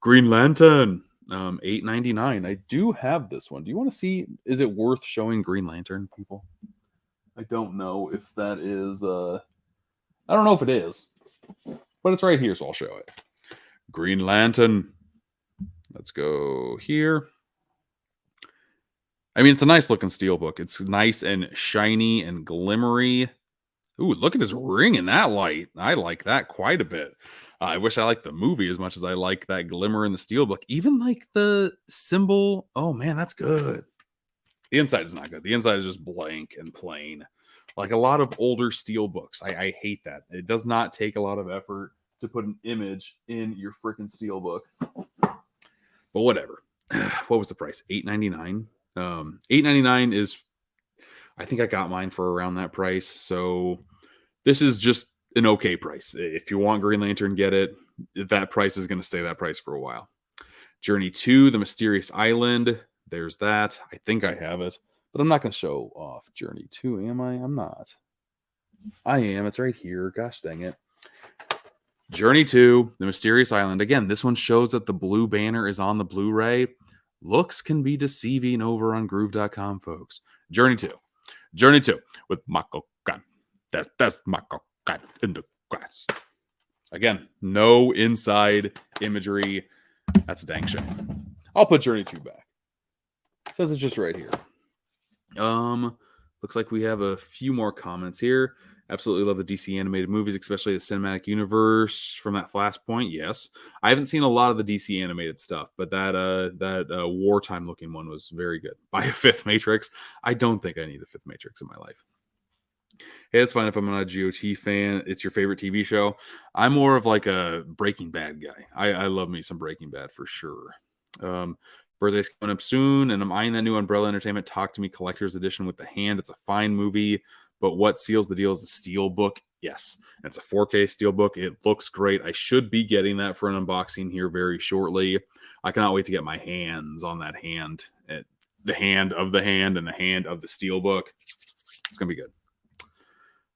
Green Lantern, $8.99. I do have this one. Do you want to see? Is it worth showing Green Lantern, people? I don't know if that is. I don't know if it is, but it's right here, so I'll show it. Green Lantern. Let's go here. I mean, it's a nice looking Steelbook. It's nice and shiny and glimmery. Ooh, look at his ring in that light. I like that quite a bit. I wish I liked the movie as much as I like that glimmer in the Steelbook. Even like the symbol. Oh, man, that's good. The inside is not good. The inside is just blank and plain. Like a lot of older Steelbooks. I hate that. It does not take a lot of effort to put an image in your freaking Steelbook. But whatever. What was the price? $8.99? $8.99 is... I think I got mine for around that price. So this is just an okay price. If you want Green Lantern, get it. That price is going to stay that price for a while. Journey to the Mysterious Island. There's that. I think I have it, but I'm not going to show off Journey 2, am I? I'm not. I am. It's right here. Gosh dang it. Journey to the Mysterious Island. Again, this one shows that the blue banner is on the Blu-ray. Looks can be deceiving over on groove.com, folks. Journey 2 with Mako Gun. That's Mako Gun in the glass. Again, no inside imagery. That's a dang shame. I'll put Journey 2 back. Says it's just right here. Looks like we have a few more comments here. Absolutely love the DC animated movies, especially the cinematic universe from that Flashpoint. Yes, I haven't seen a lot of the DC animated stuff, but that wartime looking one was very good. Buy a fifth Matrix. I don't think I need a fifth Matrix in my life. Hey, it's fine if I'm not a GOT fan. It's your favorite TV show. I'm more of like a Breaking Bad guy. I love me some Breaking Bad for sure. Birthday's coming up soon, and I'm eyeing that new Umbrella Entertainment Talk to Me Collector's Edition with the Hand. It's a fine movie, but what seals the deal is the Steelbook Yes, it's a 4K Steelbook. It looks great. I should be getting that for an unboxing here very shortly. I cannot wait to get my hands on that hand. The hand of the hand and the hand of the Steelbook. It's going to be good.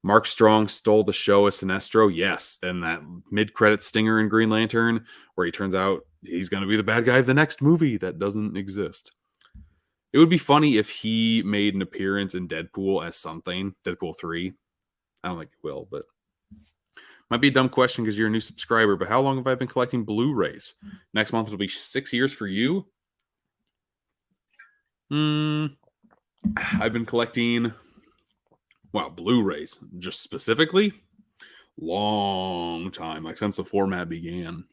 Mark Strong stole the show as Sinestro. Yes, and that mid-credit stinger in Green Lantern where he turns out he's going to be the bad guy of the next movie that doesn't exist. It would be funny if he made an appearance in Deadpool as something. Deadpool 3. I don't think he will, but might be a dumb question because you're a new subscriber, but how long have I been collecting Blu-rays? Next month it'll be 6 years for you. I've been collecting, Blu-rays just specifically. Long time, like since the format began.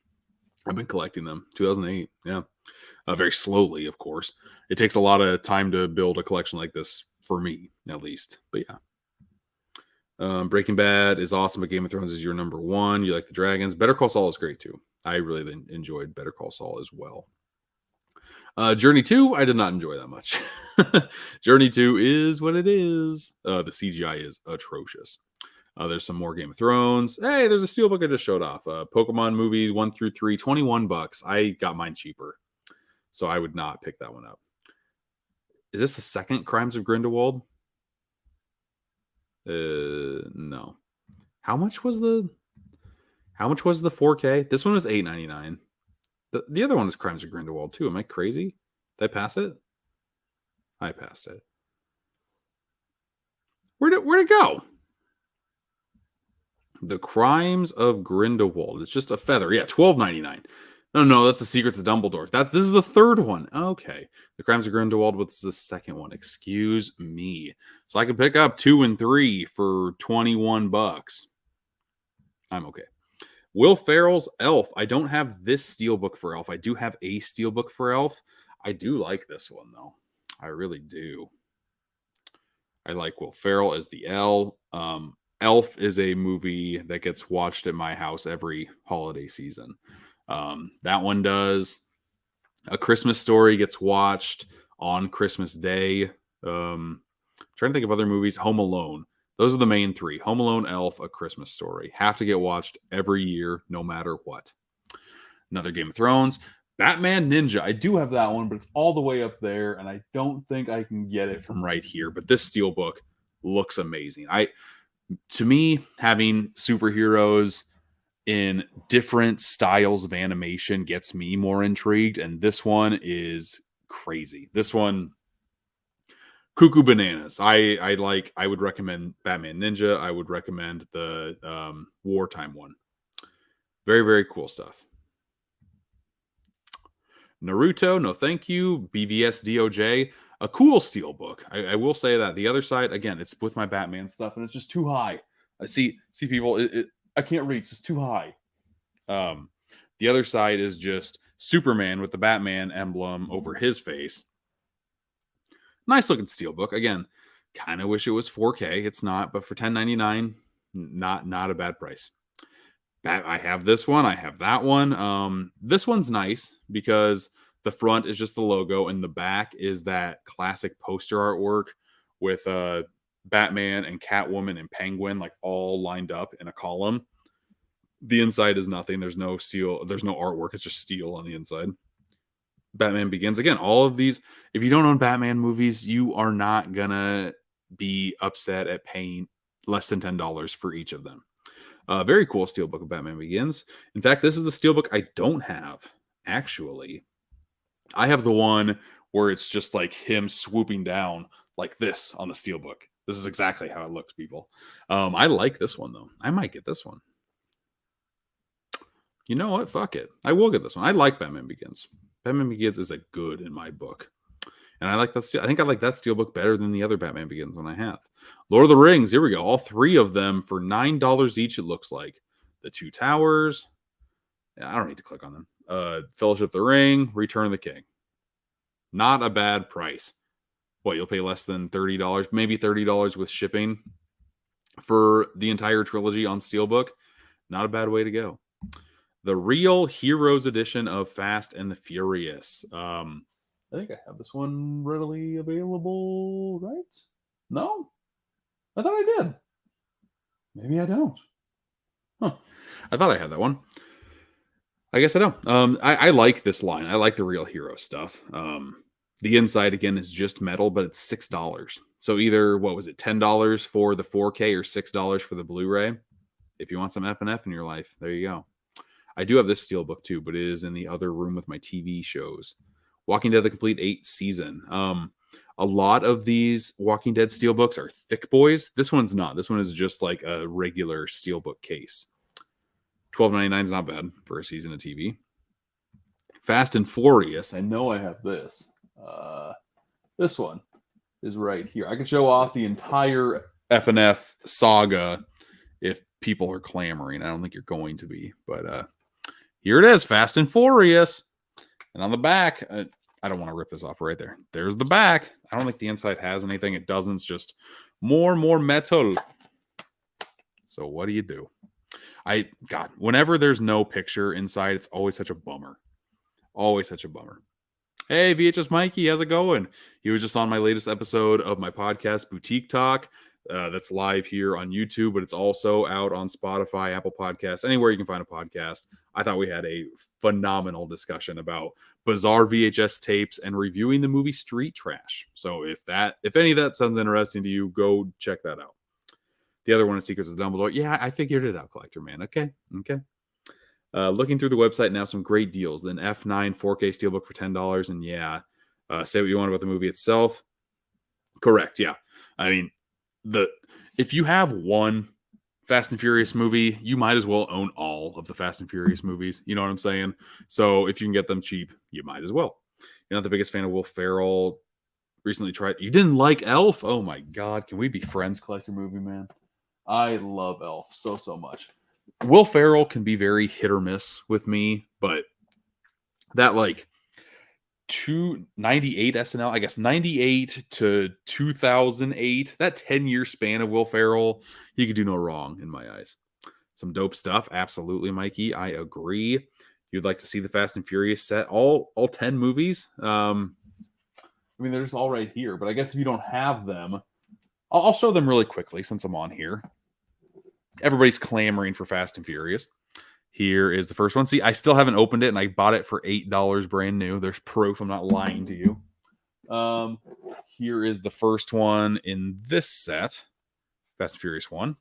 I've been collecting them. 2008, yeah. Very slowly, of course. It takes a lot of time to build a collection like this, for me, at least. But yeah. Breaking Bad is awesome, but Game of Thrones is your number one. You like the dragons. Better Call Saul is great, too. I really enjoyed Better Call Saul as well. Journey 2, I did not enjoy that much. Journey 2 is what it is. The CGI is atrocious. There's some more Game of Thrones. Hey, there's a Steelbook I just showed off. Pokemon movies 1 through 3, $21. I got mine cheaper, so I would not pick that one up. Is this a second Crimes of Grindelwald? No. How much was the 4K? This one was $8.99. The other one is Crimes of Grindelwald too. Am I crazy? Did I pass it? I passed it. Where'd it go? The Crimes of Grindelwald. It's just a feather. Yeah, $12.99. No, that's the Secrets of Dumbledore. This is the third one. Okay. The Crimes of Grindelwald was the second one. Excuse me. So I can pick up 2 and 3 for $21. I'm okay. Will Ferrell's Elf. I don't have this Steelbook for Elf. I do have a Steelbook for Elf. I do like this one, though. I really do. I like Will Ferrell as the Elf. Elf is a movie that gets watched at my house every holiday season. That one does. A Christmas Story gets watched on Christmas Day. Trying to think of other movies. Home Alone. Those are the main 3. Home Alone, Elf, A Christmas Story. Have to get watched every year, no matter what. Another Game of Thrones. Batman Ninja. I do have that one, but it's all the way up there, and I don't think I can get it from right here. But this Steelbook looks amazing. To me, having superheroes in different styles of animation gets me more intrigued, and this one is crazy. This one, cuckoo bananas. I would recommend Batman Ninja. I would recommend the wartime one. Very, very cool stuff. Naruto, no thank you. BVS DOJ, a cool Steelbook. I will say that. The other side, again, it's with my Batman stuff, and it's just too high. I see people, I can't reach. It's too high. The other side is just Superman with the Batman emblem over his face. Nice looking Steelbook. Again, kind of wish it was 4K. It's not, but for $10.99, not a bad price. I have this one. I have that one. This one's nice because the front is just the logo and the back is that classic poster artwork with Batman and Catwoman and Penguin like all lined up in a column. The inside is nothing. There's no seal. There's no artwork. It's just steel on the inside. Batman Begins. Again, all of these, if you don't own Batman movies, you are not going to be upset at paying less than $10 for each of them. Very cool Steelbook of Batman Begins. In fact, this is the Steelbook I don't have, actually. I have the one where it's just like him swooping down like this on the Steelbook. This is exactly how it looks, people. I like this one, though. I might get this one. You know what? Fuck it. I will get this one. I like Batman Begins. Batman Begins is a good in my book. And I like that. I think I like that Steelbook better than the other Batman Begins one I have. Lord of the Rings. Here we go. All 3 of them for $9 each, it looks like. The Two Towers. Yeah, I don't need to click on them. Fellowship of the Ring. Return of the King. Not a bad price. What, you'll pay less than $30? Maybe $30 with shipping for the entire trilogy on Steelbook. Not a bad way to go. The Real Heroes edition of Fast and the Furious. I think I have this one readily available, right? No? I thought I did. Maybe I don't. Huh. I thought I had that one. I guess I don't. I like this line. I like the Real Hero stuff. The inside again is just metal, but it's $6. So either what was it, $10 for the 4K or $6 for the Blu-ray? If you want some F&F in your life, there you go. I do have this Steelbook too, but it is in the other room with my TV shows. Walking Dead: The Complete 8th Season. A lot of these Walking Dead Steelbooks are thick boys. This one's not. This one is just like a regular Steelbook case. $12.99 is not bad for a season of TV. Fast and Furious. I know I have this. This one is right here. I could show off the entire F&F saga if people are clamoring. I don't think you're going to be, but here it is, Fast and Furious. And on the back, I don't want to rip this off right there. There's the back. I don't think the inside has anything. It doesn't. It's just more metal. So what do you do? God, whenever there's no picture inside, it's always such a bummer. Always such a bummer. Hey, VHS Mikey, how's it going? He was just on my latest episode of my podcast, Boutique Talk. That's live here on YouTube, but it's also out on Spotify, Apple Podcasts, anywhere you can find a podcast. I thought we had a phenomenal discussion about bizarre VHS tapes and reviewing the movie Street Trash. So if any of that sounds interesting to you, go check that out. The other one is Secrets of Dumbledore. Yeah, I figured it out, Collector Man. Okay. Looking through the website now, some great deals. Then F9 4K Steelbook for $10. And yeah, say what you want about the movie itself. Correct. Yeah. I mean, if you have one Fast and Furious movie, you might as well own all of the Fast and Furious movies. You know what I'm saying? So if you can get them cheap, you might as well. You're not the biggest fan of Will Ferrell. Recently tried. You didn't like Elf? Oh my God. Can we be friends, Collector Movie Man? I love Elf so much. Will Ferrell can be very hit or miss with me, but that like 298 SNL, I guess 98 to 2008, that 10-year span of Will Ferrell, he could do no wrong in my eyes. Some dope stuff, absolutely, Mikey. I agree. You'd like to see the Fast and Furious set, all 10 movies. I mean, they're just all right here, but I guess if you don't have them, I'll show them really quickly since I'm on here. Everybody's clamoring for Fast and Furious. Here is the first one. See, I still haven't opened it, and I bought it for $8 brand new. There's proof. I'm not lying to you. Here is the first one in this set. Fast and Furious 1.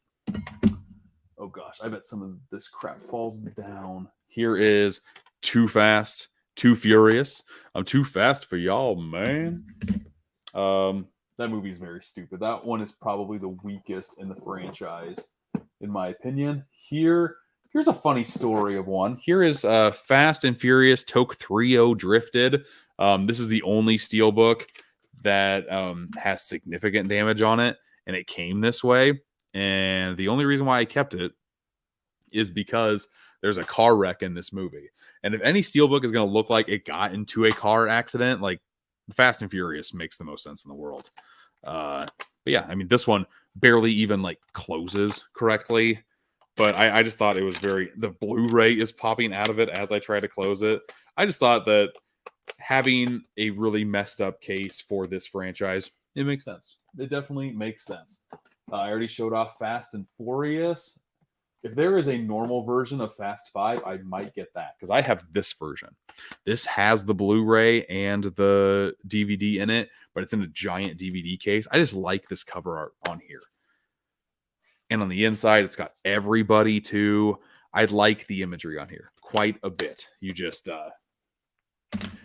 Oh, gosh. I bet some of this crap falls down. Here is Too Fast, Too Furious. I'm too fast for y'all, man. That movie's very stupid. That one is probably the weakest in the franchise, in my opinion. Here's a funny story of one. Here is Fast and Furious Toke 3.0 Drifted. This is the only Steelbook that has significant damage on it, and it came this way. And the only reason why I kept it is because there's a car wreck in this movie. And if any Steelbook is going to look like it got into a car accident, like Fast and Furious makes the most sense in the world. But yeah, I mean, this one barely even like closes correctly. But I just thought it was the Blu-ray is popping out of it as I try to close it. I just thought that having a really messed up case for this franchise, it makes sense. It definitely makes sense. I already showed off Fast and Furious. If there is a normal version of Fast 5, I might get that because I have this version. This has the Blu-ray and the DVD in it, but it's in a giant DVD case. I just like this cover art on here. And on the inside, it's got everybody too. I like the imagery on here quite a bit. You just,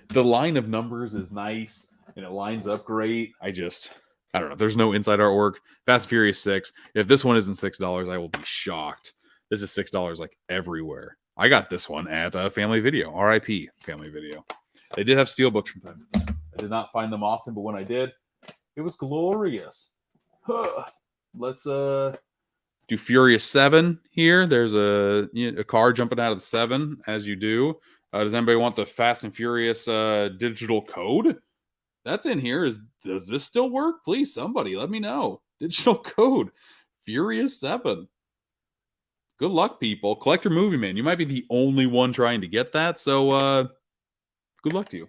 the line of numbers is nice and it lines up great. I don't know. There's no inside artwork. Fast and Furious 6. If this one isn't $6, I will be shocked. This is $6 like everywhere. I got this one at Family Video. RIP Family Video. They did have Steelbooks from time to time. I did not find them often, but when I did, it was glorious. Let's do Furious 7 here. There's a car jumping out of the 7, as you do. Does anybody want the Fast and Furious digital code? That's in here. Does this still work? Please, somebody, let me know. Digital code. Furious 7. Good luck, people. Collector Movie Man, you might be the only one trying to get that, so good luck to you.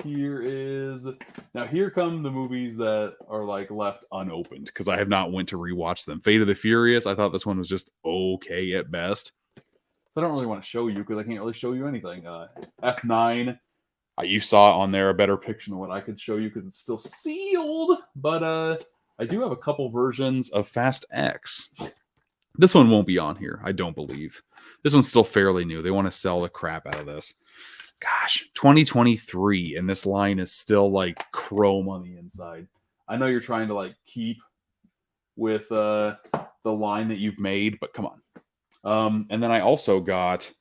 Here come the movies that are like left unopened because I have not went to rewatch them. Fate of the Furious, I thought this one was just okay at best. So I don't really want to show you because I can't really show you anything. F9, you saw on there a better picture than what I could show you because it's still sealed. But I do have a couple versions of Fast X. This one won't be on here, I don't believe. This one's still fairly new. They want to sell the crap out of this. Gosh, 2023, and this line is still like chrome on the inside. I know you're trying to like keep with the line that you've made, but come on. And then I also got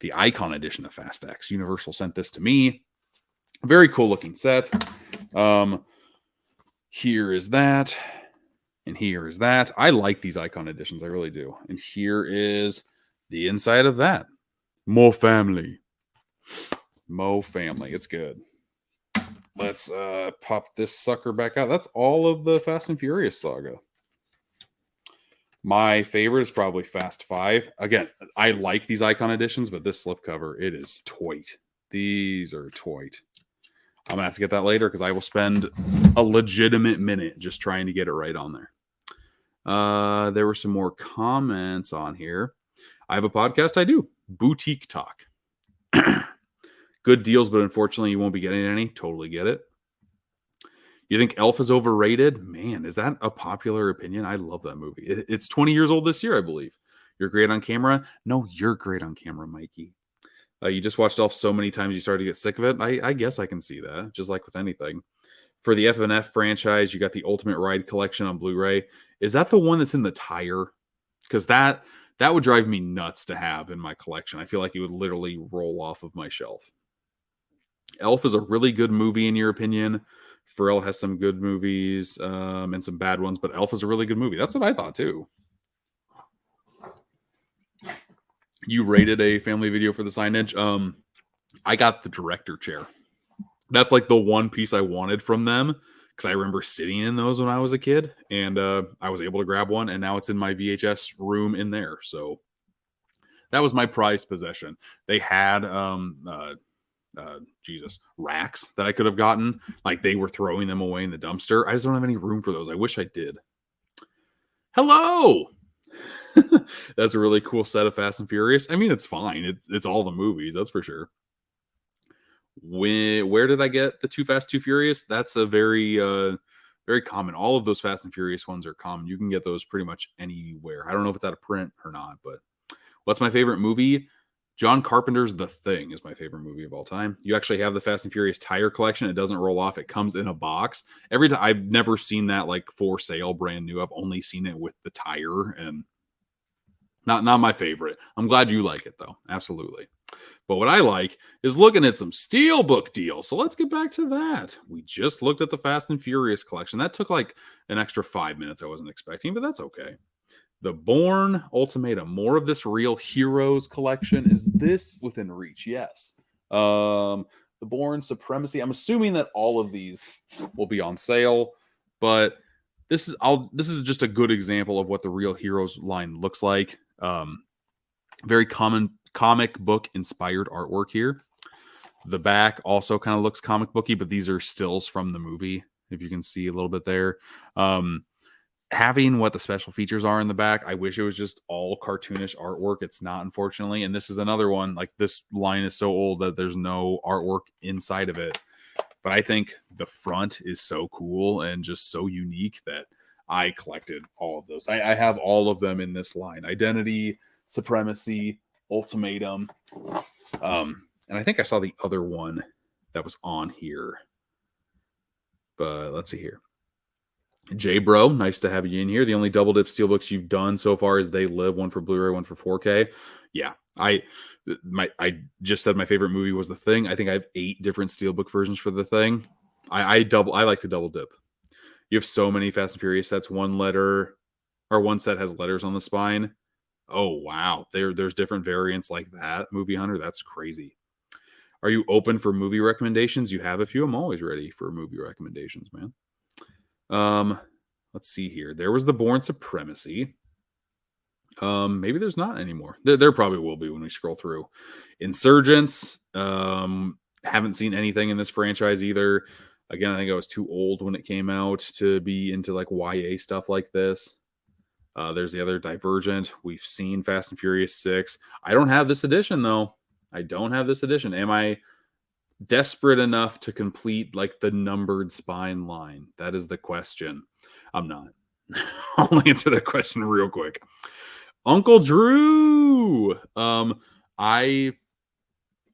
the Icon edition of Fast X. Universal sent this to me. Very cool looking set. Here is that. And here is that. I like these Icon editions. I really do. And here is the inside of that. More family. Mo family. It's good. Let's pop this sucker back out. That's all of the Fast and Furious saga. My favorite is probably Fast 5. Again, I like these Icon editions, but this slipcover, it is toit. These are toit. I'm going to have to get that later because I will spend a legitimate minute just trying to get it right on there. There were some more comments on here. I have a podcast I do. Boutique Talk. Good deals, but unfortunately you won't be getting any. Totally get it. You think Elf is overrated? Man, is that a popular opinion? I love that movie. It's 20 years old this year, I believe. You're great on camera? No, you're great on camera, Mikey. You just watched Elf so many times you started to get sick of it. I guess I can see that, just like with anything. For the F&F franchise, you got the Ultimate Ride Collection on Blu-ray. Is that the one that's in the tire? Because that would drive me nuts to have in my collection. I feel like it would literally roll off of my shelf. Elf is a really good movie, in your opinion. Pharrell has some good movies and some bad ones, but Elf is a really good movie. That's what I thought, too. You rated a family video for the signage. I got the director chair. That's like the one piece I wanted from them because I remember sitting in those when I was a kid, and I was able to grab one, and now it's in my VHS room in there. So that was my prized possession. They had racks that I could have gotten. Like they were throwing them away in the dumpster. I just don't have any room for those. I wish I did. Hello. That's a really cool set of Fast and Furious. I mean, it's fine. It's all the movies, that's for sure. Where did I get the Too Fast, Too Furious? That's a very common. All of those Fast and Furious ones are common. You can get those pretty much anywhere. I don't know if it's out of print or not, but what's my favorite movie? John Carpenter's The Thing is my favorite movie of all time. You actually have the Fast and Furious tire collection. It doesn't roll off. It comes in a box. Every time I've never seen that like for sale, brand new. I've only seen it with the tire, and not my favorite. I'm glad you like it though. Absolutely. But what I like is looking at some Steelbook deals. So let's get back to that. We just looked at the Fast and Furious collection. That took like an extra 5 minutes I wasn't expecting, but that's okay. The Bourne Ultimatum. More of this Real Heroes collection. Is this within reach? Yes. The Bourne Supremacy. I'm assuming that all of these will be on sale, but this is just a good example of what the Real Heroes line looks like. Very common comic book inspired artwork here. The back also kind of looks comic booky, but these are stills from the movie, if you can see a little bit there. Having what the special features are in the back, I wish it was just all cartoonish artwork. It's not, unfortunately. And this is another one, like this line is so old that there's no artwork inside of it. But I think the front is so cool and just so unique that I collected all of those. I have all of them in this line. Identity, Supremacy, Ultimatum. And I think I saw the other one that was on here. But let's see here. J Bro, nice to have you in here. The only double dip steelbooks you've done so far is They Live, one for Blu-ray, one for 4K. Yeah, I just said my favorite movie was The Thing. I think I have 8 different steelbook versions for The Thing. I like to double dip. You have so many Fast and Furious sets. One set has letters on the spine. Oh wow, there's different variants like that. Movie Hunter, that's crazy. Are you open for movie recommendations? You have a few. I'm always ready for movie recommendations, man. Let's see here. There was the Bourne Supremacy. Maybe there's not anymore. There probably will be when we scroll through. Insurgents. Haven't seen anything in this franchise either. Again, I think I was too old when it came out to be into like YA stuff like this. There's the other Divergent. We've seen Fast and Furious 6. I don't have this edition though. I don't have this edition. Am I desperate enough to complete like the numbered spine line? That is the question. I'm not. I'll answer that question real quick. Uncle Drew. I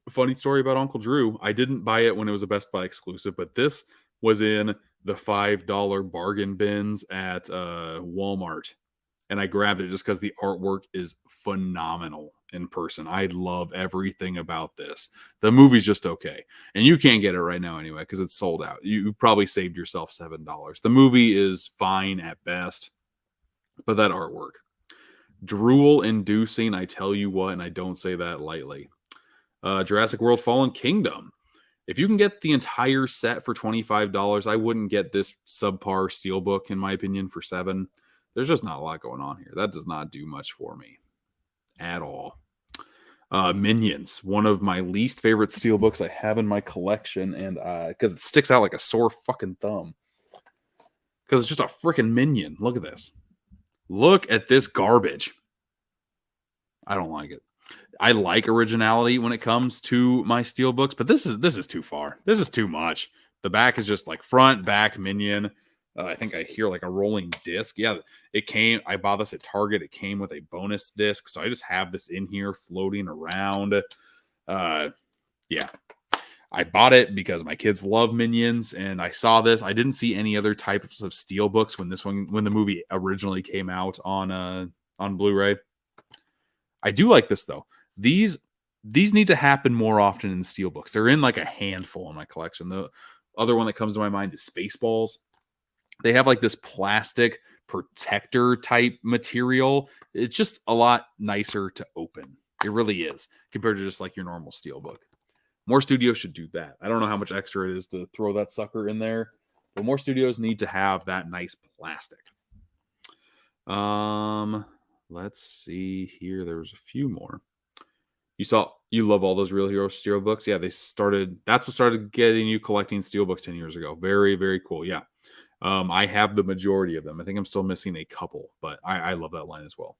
funny story about Uncle Drew. I didn't buy it when it was a Best Buy exclusive, but this was in the $5 bargain bins at Walmart. And I grabbed it just because the artwork is phenomenal in person. I love everything about this. The movie's just okay. And you can't get it right now anyway because it's sold out. You probably saved yourself $7. The movie is fine at best, but that artwork, drool inducing, I tell you what, and I don't say that lightly. Jurassic World Fallen Kingdom. If you can get the entire set for $25, I wouldn't get this subpar Steelbook, in my opinion, for $7. There's just not a lot going on here. That does not do much for me at all. Minions, one of my least favorite Steelbooks I have in my collection, and because it sticks out like a sore fucking thumb. Because it's just a freaking Minion. Look at this. Look at this garbage. I don't like it. I like originality when it comes to my Steelbooks, but this is too far. This is too much. The back is just like front, back, Minion. I think I hear like a rolling disc. Yeah, it came. I bought this at Target. It came with a bonus disc, so I just have this in here floating around. Yeah, I bought it because my kids love Minions, and I saw this. I didn't see any other types of Steelbooks when the movie originally came out on Blu-ray. I do like this though. These need to happen more often in Steelbooks. They're in like a handful in my collection. The other one that comes to my mind is Spaceballs. They have like this plastic protector type material. It's just a lot nicer to open. It really is compared to just like your normal Steelbook. More studios should do that. I don't know how much extra it is to throw that sucker in there, but more studios need to have that nice plastic. Let's see here. There was a few more. You love all those Real Hero Steelbooks. Yeah, that's what started getting you collecting Steelbooks 10 years ago. Very, very cool. Yeah. I have the majority of them. I think I'm still missing a couple, but I love that line as well.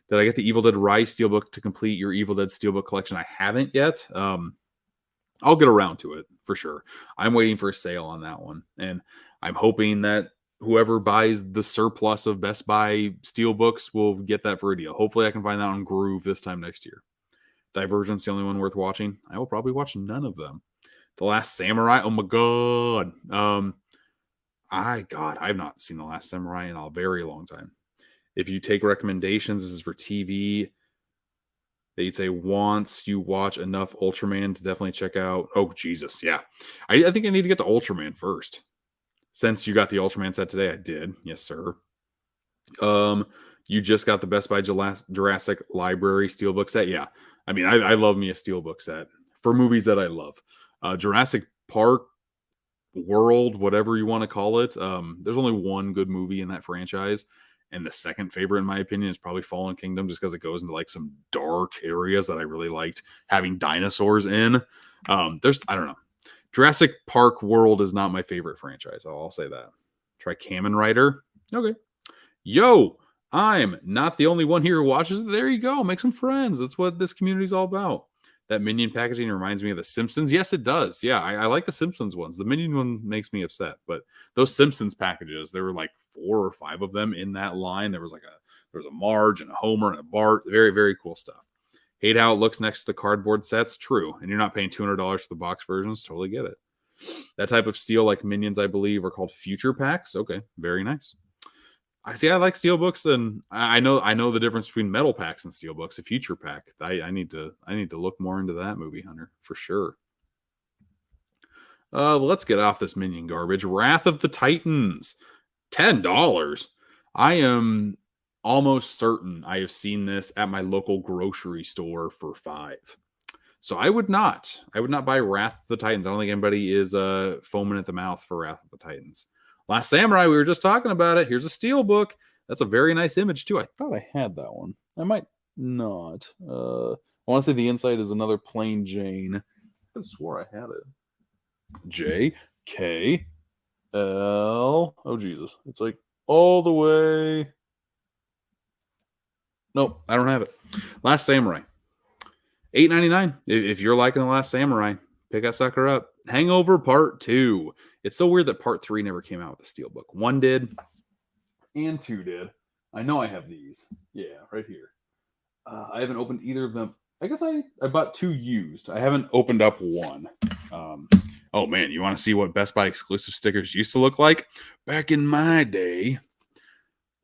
Did I get the Evil Dead Rise Steelbook to complete your Evil Dead Steelbook collection? I haven't yet. I'll get around to it for sure. I'm waiting for a sale on that one. And I'm hoping that whoever buys the surplus of Best Buy Steelbooks will get that for a deal. Hopefully I can find that on Groove this time next year. Divergent's the only one worth watching. I will probably watch none of them. The Last Samurai. Oh my God. I've not seen The Last Samurai in a very long time. If you take recommendations, this is for TV. They'd say once you watch enough Ultraman to definitely check out. Oh, Jesus. Yeah. I think I need to get to Ultraman first. Since you got the Ultraman set today, I did. Yes, sir. You just got the Best Buy Jurassic Library Steelbook set. Yeah. I mean, I love me a Steelbook set for movies that I love. Jurassic Park, World, whatever you want to call it. There's only one good movie in that franchise. And the second favorite, in my opinion, is probably Fallen Kingdom, just because it goes into like some dark areas that I really liked having dinosaurs in. I don't know. Jurassic Park World is not my favorite franchise. I'll say that. Try Kamen Rider. Okay. Yo, I'm not the only one here who watches it. There you go. Make some friends. That's what this community is all about. That Minion packaging reminds me of The Simpsons. Yes, it does. Yeah, I like the Simpsons ones. The Minion one makes me upset, but those Simpsons packages, there were like 4 or 5 of them in that line. There was a Marge and a Homer and a Bart. Very, very cool stuff. Hate how it looks next to the cardboard sets. True. And you're not paying $200 for the box versions. Totally get it. That type of steel, like Minions, I believe, are called future packs. Okay, very nice. I like Steelbooks, and I know the difference between metal packs and Steelbooks. A future pack. I need to look more into that, Movie Hunter, for sure. Let's get off this Minion garbage. Wrath of the Titans, $10. I am almost certain I have seen this at my local grocery store for $5. So I would not buy Wrath of the Titans. I don't think anybody is foaming at the mouth for Wrath of the Titans. Last Samurai, we were just talking about it. Here's a Steelbook. That's a very nice image, too. I thought I had that one. I might not. I want to say the inside is another plain Jane. could have swore I had it. J K L. Oh Jesus! It's like all the way. Nope, I don't have it. Last Samurai, $8.99. If you're liking The Last Samurai, pick that sucker up. Hangover Part 2. It's so weird that Part 3 never came out with the Steelbook. 1 did, and 2 did. I know I have these. Yeah, right here. I haven't opened either of them. I guess I bought 2 used. I haven't opened up one. Oh man, you want to see what Best Buy exclusive stickers used to look like? Back in my day.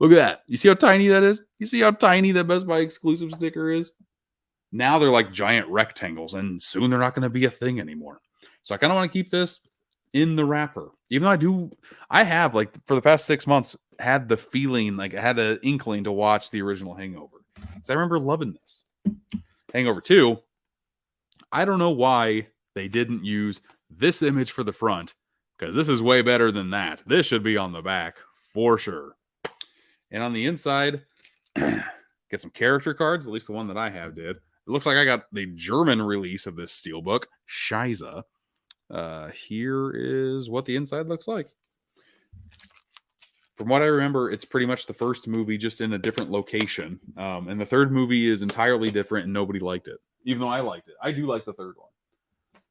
Look at that. You see how tiny that is? You see how tiny that Best Buy exclusive sticker is? Now they're like giant rectangles, and soon they're not going to be a thing anymore. So I kind of want to keep this in the wrapper. Even though I have, like, for the past 6 months, had the feeling, like, I had an inkling to watch the original Hangover. Because I remember loving this. Hangover 2, I don't know why they didn't use this image for the front, because this is way better than that. This should be on the back, for sure. And on the inside, get some character cards, at least the one that I have did. It looks like I got the German release of this Steelbook, Scheiße. Here is what the inside looks like. From what I remember, it's pretty much the first movie, just in a different location. And the third movie is entirely different, and nobody liked it. Even though I liked it. I do like the third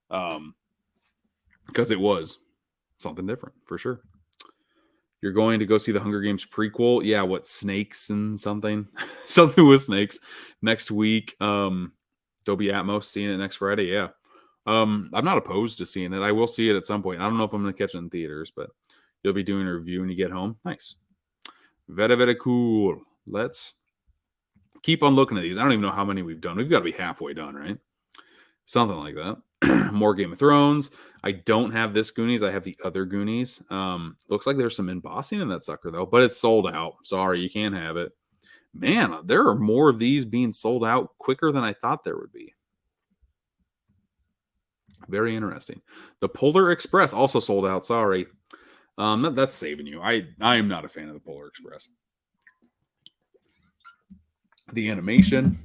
one. Because it was something different, for sure. You're going to go see the Hunger Games prequel. Yeah, what, snakes and something? Something with snakes. Next week, Dolby Atmos, seeing it next Friday. Yeah. I'm not opposed to seeing it. I will see it at some point. I don't know if I'm going to catch it in theaters, but you'll be doing a review when you get home. Nice. Very, very cool. Let's keep on looking at these. I don't even know how many we've done. We've got to be halfway done, right? Something like that. More Game of Thrones. I don't have this Goonies. I have the other Goonies. Looks like there's some embossing in that sucker, though, but it's sold out. Sorry, you can't have it. Man, there are more of these being sold out quicker than I thought there would be. Very interesting. The Polar Express also sold out. Sorry. That's saving you. I am not a fan of the Polar Express. The animation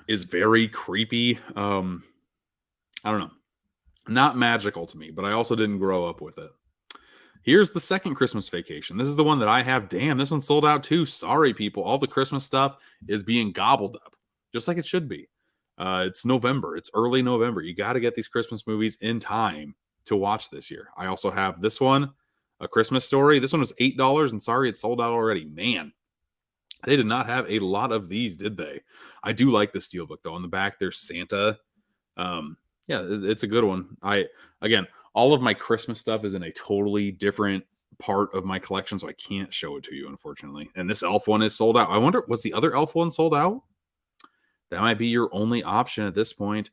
is very creepy. I don't know. Not magical to me, but I also didn't grow up with it. Here's the second Christmas Vacation. This is the one that I have. Damn, this one sold out too. Sorry, people. All the Christmas stuff is being gobbled up, just like it should be. It's November. It's early November. You got to get these Christmas movies in time to watch this year. I also have this one, A Christmas Story. This one was $8, and sorry, it's sold out already. Man, they did not have a lot of these, did they? I do like the Steelbook, though. On the back, there's Santa. Yeah, it's a good one. Again, all of my Christmas stuff is in a totally different part of my collection, so I can't show it to you, unfortunately. And this Elf one is sold out. I wonder, was the other Elf one sold out? That might be your only option at this point.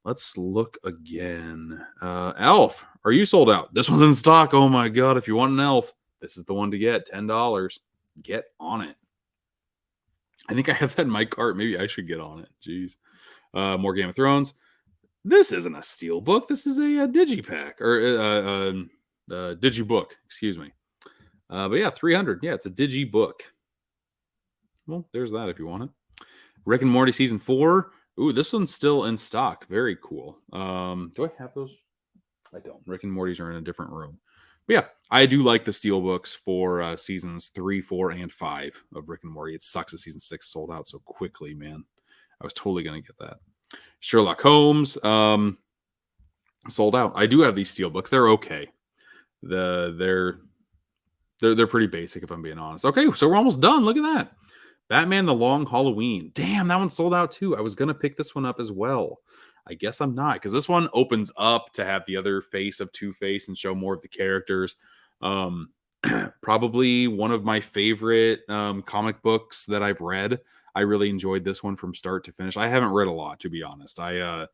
Let's look again. Elf, are you sold out? This one's in stock. Oh my God, if you want an Elf, this is the one to get. $10. Get on it. I think I have that in my cart. Maybe I should get on it. Jeez. More Game of Thrones. This isn't a Steelbook. This is a Digipack or Digibook. Excuse me. But yeah, 300. Yeah, it's a Digibook. Well, there's that if you want it. Rick and Morty season 4. Ooh, this one's still in stock. Very cool. Do I have those? I don't. Rick and Morty's are in a different room. But yeah, I do like the Steelbooks for seasons 3, 4, and 5 of Rick and Morty. It sucks that season 6 sold out so quickly, man. I was totally going to get that. Sherlock Holmes sold out. I do have these Steelbooks. They're okay. They're pretty basic, if I'm being honest. Okay, so we're almost done. Look at that. Batman The Long Halloween. Damn, that one sold out too. I was going to pick this one up as well. I guess I'm not, because this one opens up to have the other face of Two-Face and show more of the characters. Probably one of my favorite comic books that I've read. I really enjoyed this one from start to finish. I haven't read a lot, to be honest. I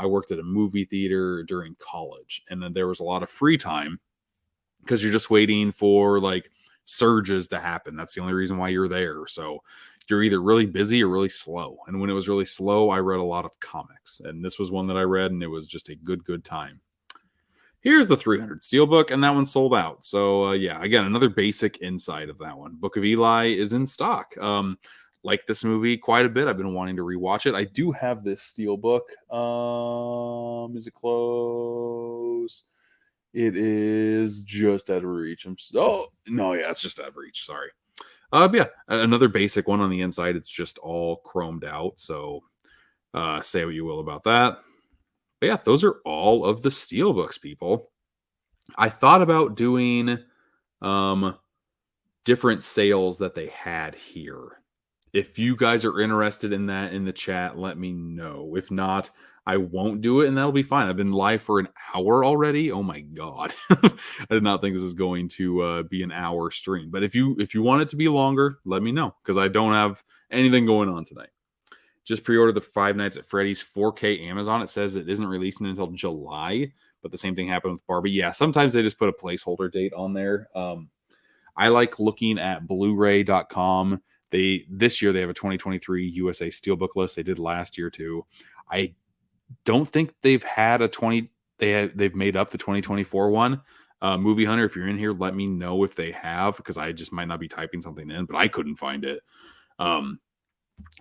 worked at a movie theater during college, and then there was a lot of free time because you're just waiting for like surges to happen. That's the only reason why you're there. So you're either really busy or really slow. And when it was really slow, I read a lot of comics. And this was one that I read, and it was just a good time. Here's the 300 Steelbook, and that one sold out. So yeah, again, another basic inside of that one. Book of Eli is in stock. like this movie quite a bit. I've been wanting to rewatch it. I do have this Steelbook. Is it close? It is just out of reach. Oh no, yeah, it's just out of reach. Sorry. But yeah, another basic one on the inside. It's just all chromed out. So say what you will about that. But yeah, those are all of the Steelbooks, people. I thought about doing um different sales that they had here. If you guys are interested in that in the chat, let me know. If not, I won't do it, and that'll be fine. I've been live for an hour already. Oh my god, I did not think this is going to be an hour stream. But if you want it to be longer, let me know because I don't have anything going on tonight. Just pre-order the Five Nights at Freddy's 4K Amazon. It says it isn't releasing until July, but the same thing happened with Barbie. Yeah, sometimes they just put a placeholder date on there. I like looking at Blu-ray.com. This year they have a 2023 USA Steelbook list. They did last year too. I don't think they've had a 20. They've made up the 2024 one. Movie Hunter, if you're in here, let me know if they have because I just might not be typing something in, but I couldn't find it. And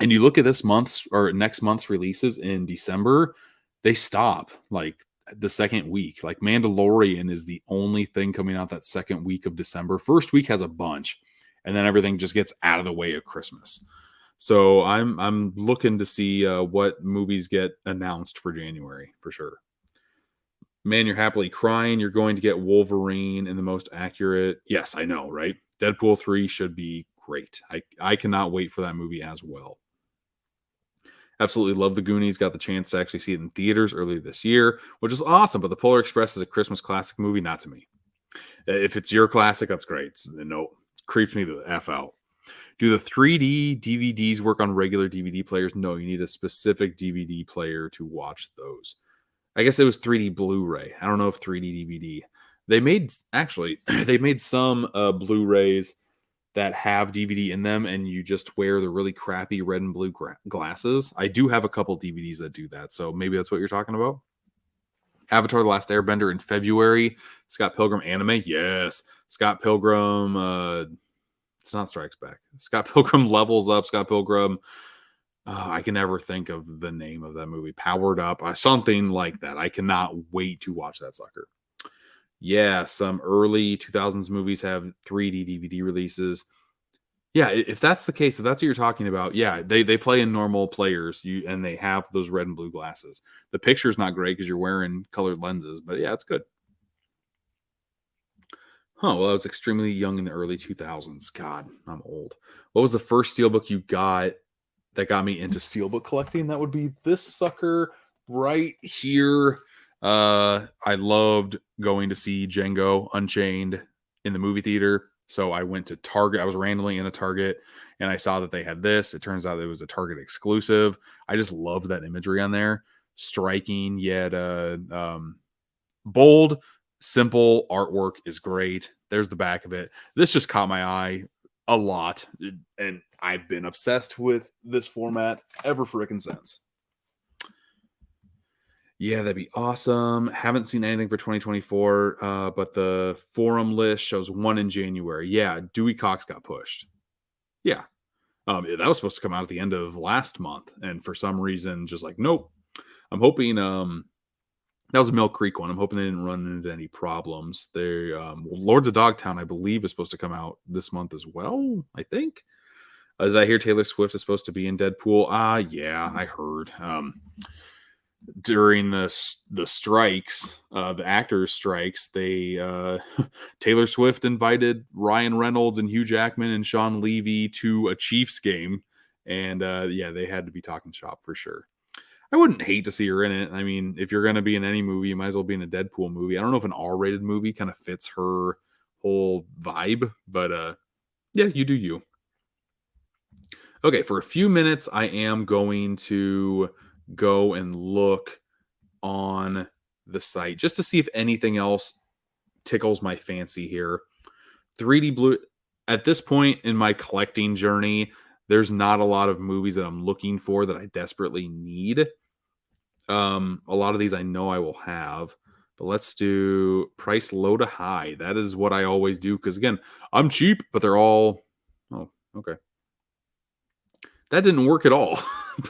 you look at this month's or next month's releases in December, they stop like the second week. Like Mandalorian is the only thing coming out that second week of December. First week has a bunch, and then everything just gets out of the way of Christmas. So I'm looking to see what movies get announced for January for sure. Man, you're happily crying. You're going to get Wolverine in the most accurate. Yes, I know, right? Deadpool 3 should be great. I cannot wait for that movie as well. Absolutely love The Goonies. Got the chance to actually see it in theaters earlier this year, which is awesome. But The Polar Express is a Christmas classic movie, not to me. If it's your classic, that's great. No, creeps me the F out. Do the 3D DVDs work on regular DVD players? No, you need a specific DVD player to watch those. I guess it was 3D Blu-ray. I don't know if 3D DVD. They made some Blu-rays that have DVD in them, and you just wear the really crappy red and blue glasses. I do have a couple DVDs that do that, so maybe that's what you're talking about. Avatar: The Last Airbender in February. Scott Pilgrim anime, yes. Scott Pilgrim, it's not Strikes Back. Scott Pilgrim Levels Up. Scott Pilgrim, I can never think of the name of that movie. Powered Up, something like that. I cannot wait to watch that sucker. Yeah, some early 2000s movies have 3D DVD releases. Yeah, if that's the case, if that's what you're talking about, yeah, they play in normal players, and they have those red and blue glasses. The picture's not great because you're wearing colored lenses, but yeah, it's good. Well, I was extremely young in the early 2000s. God, I'm old. What was the first Steelbook you got that got me into Steelbook collecting? That would be this sucker right here. I loved going to see Django Unchained in the movie theater. So I went to Target. I was randomly in a Target and I saw that they had this. It turns out it was a Target exclusive. I just loved that imagery on there. Striking, yet bold, simple artwork is great. There's the back of it. This just caught my eye a lot. And I've been obsessed with this format ever frickin' since. Yeah, that'd be awesome. Haven't seen anything for 2024, but the forum list shows one in January. Yeah, Dewey Cox got pushed. Yeah. That was supposed to come out at the end of last month, and for some reason, just like, nope. I'm hoping that was a Mill Creek one. I'm hoping they didn't run into any problems. They Lords of Dogtown, I believe, is supposed to come out this month as well, I think. Did I hear Taylor Swift is supposed to be in Deadpool? Yeah, I heard. During the strikes, the actors' strikes, they Taylor Swift invited Ryan Reynolds and Hugh Jackman and Sean Levy to a Chiefs game, and yeah, they had to be talking shop for sure. I wouldn't hate to see her in it. I mean, if you're going to be in any movie, you might as well be in a Deadpool movie. I don't know if an R-rated movie kind of fits her whole vibe, but yeah, you do you. Okay, for a few minutes, I am going to go and look on the site just to see if anything else tickles my fancy here. 3D Blue, at this point in my collecting journey, there's not a lot of movies that I'm looking for that I desperately need. A lot of these I know I will have, but let's do price low to high. That is what I always do because, again, I'm cheap, but they're all... Oh, okay. That didn't work at all.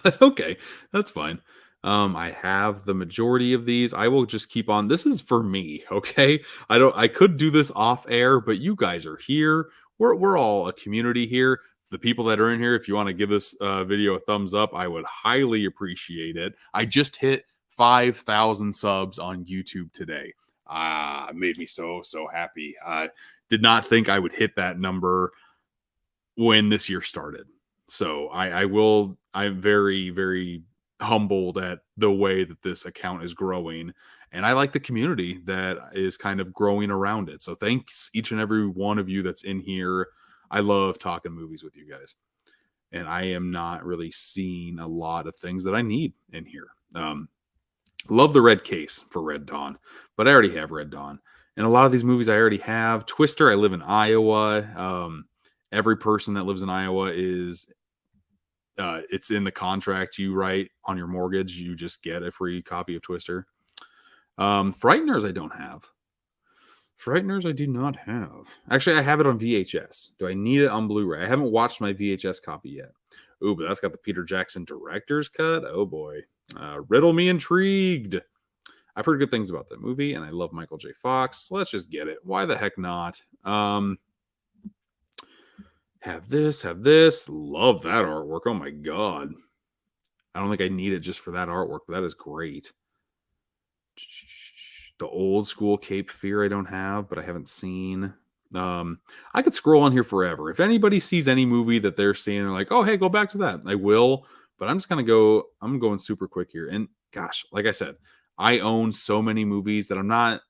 But okay, that's fine. I have the majority of these. I will just keep on. This is for me, okay? I could do this off air, but you guys are here. We're all a community here. The people that are in here, if you want to give this video a thumbs up, I would highly appreciate it. I just hit 5,000 subs on YouTube today. Made me so happy. I did not think I would hit that number when this year started. So I'm very humbled at the way that this account is growing. And I like the community that is kind of growing around it. So thanks each and every one of you that's in here. I love talking movies with you guys. And I am not really seeing a lot of things that I need in here. Love the red case for Red Dawn, but I already have Red Dawn. And a lot of these movies I already have. Twister, I live in Iowa. Every person that lives in Iowa is it's in the contract you write on your mortgage. You just get a free copy of Twister. Frighteners, I don't have. Frighteners, I do not have. Actually, I have it on VHS. Do I need it on Blu-ray? I haven't watched my VHS copy yet. Ooh, but that's got the Peter Jackson director's cut. Oh boy. Riddle me intrigued. I've heard good things about that movie, and I love Michael J. Fox. Let's just get it. Why the heck not? Have this. Love that artwork. Oh my god. I don't think I need it just for that artwork, but that is great. The old school Cape Fear I don't have, but I haven't seen. I could scroll on here forever. If anybody sees any movie that they're seeing, they're like, oh, hey, go back to that. I will, but I'm just going to go, I'm going super quick here. And gosh, like I said, I own so many movies that I'm not,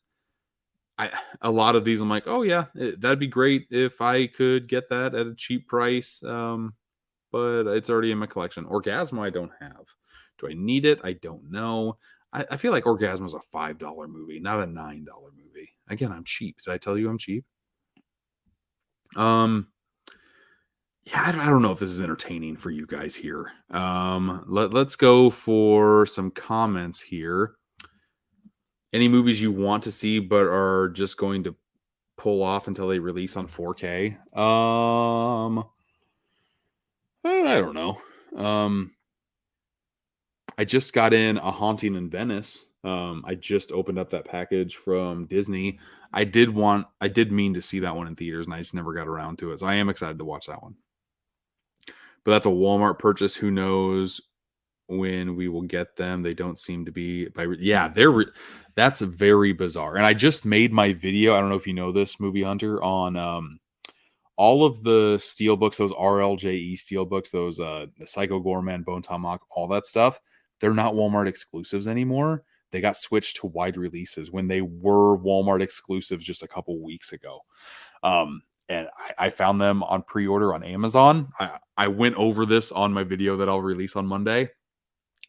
a lot of these I'm like, oh yeah, that'd be great if I could get that at a cheap price. But it's already in my collection. Orgasmo I don't have. Do I need it? I don't know. I feel like Orgasmo is a $5 movie, not a $9 movie. Again, I'm cheap. Did I tell you I'm cheap? Yeah, I don't know if this is entertaining for you guys here. Let's go for some comments here. Any movies you want to see but are just going to pull off until they release on 4K? I don't know. I just got in A Haunting in Venice. I just opened up that package from Disney. I did mean to see that one in theaters, and I just never got around to it. So I am excited to watch that one. But that's a Walmart purchase. Who knows when we will get them? They don't seem to be. That's very bizarre. And I just made my video. I don't know if you know this, Movie Hunter, on all of the Steelbooks, those RLJE Steelbooks, those the Psycho Gorman, Bone Tomahawk, all that stuff. They're not Walmart exclusives anymore. They got switched to wide releases when they were Walmart exclusives just a couple weeks ago. And I found them on pre-order on Amazon. I went over this on my video that I'll release on Monday.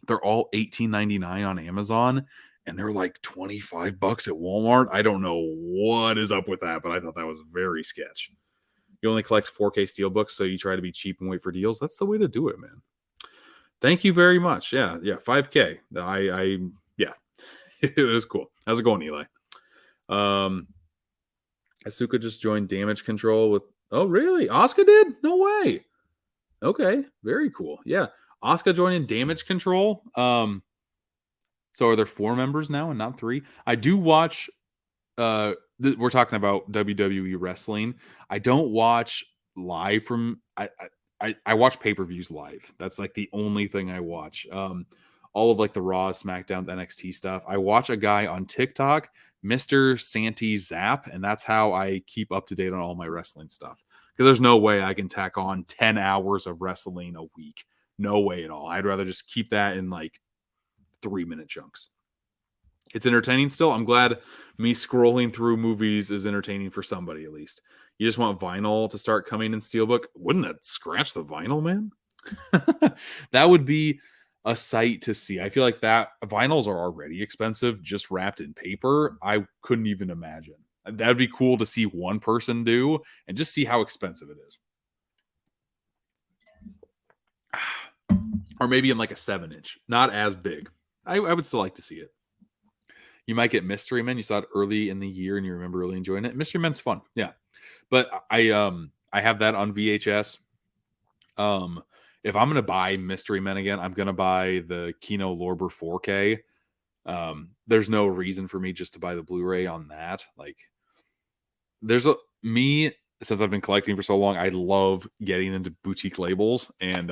They're all $18.99 on Amazon, and they're like $25 at Walmart. I don't know what is up with that, but I thought that was very sketch. You only collect 4K Steelbooks, so you try to be cheap and wait for deals. That's the way to do it, man. Thank you very much. Yeah, 5K. Yeah, it was cool. How's it going, Eli? Asuka just joined Damage Control with. Oh, really? Asuka did? No way. Okay, very cool. Yeah, Asuka joining Damage Control. So are there 4 members now and not 3? I do watch. We're talking about WWE wrestling. I don't watch live from. I watch pay-per-views live. That's like the only thing I watch. All of like the Raw, SmackDowns, NXT stuff. I watch a guy on TikTok, Mr. Santi Zap, and that's how I keep up to date on all my wrestling stuff. Because there's no way I can tack on 10 hours of wrestling a week. No way at all. I'd rather just keep that in like 3-minute chunks. It's entertaining still. I'm glad me scrolling through movies is entertaining for somebody at least. You just want vinyl to start coming in Steelbook. Wouldn't that scratch the vinyl, man? That would be a sight to see. I feel like that vinyls are already expensive, just wrapped in paper. I couldn't even imagine. That'd be cool to see one person do and just see how expensive it is. Or maybe in like a 7-inch, not as big. I would still like to see it. You might get Mystery Men. You saw it early in the year and you remember really enjoying it. Mystery Men's fun. Yeah. But I have that on VHS. if I'm gonna buy Mystery Men again, I'm gonna buy the Kino Lorber 4K. There's no reason for me just to buy the Blu-ray on that. Like, there's a me since I've been collecting for so long, I love getting into boutique labels, and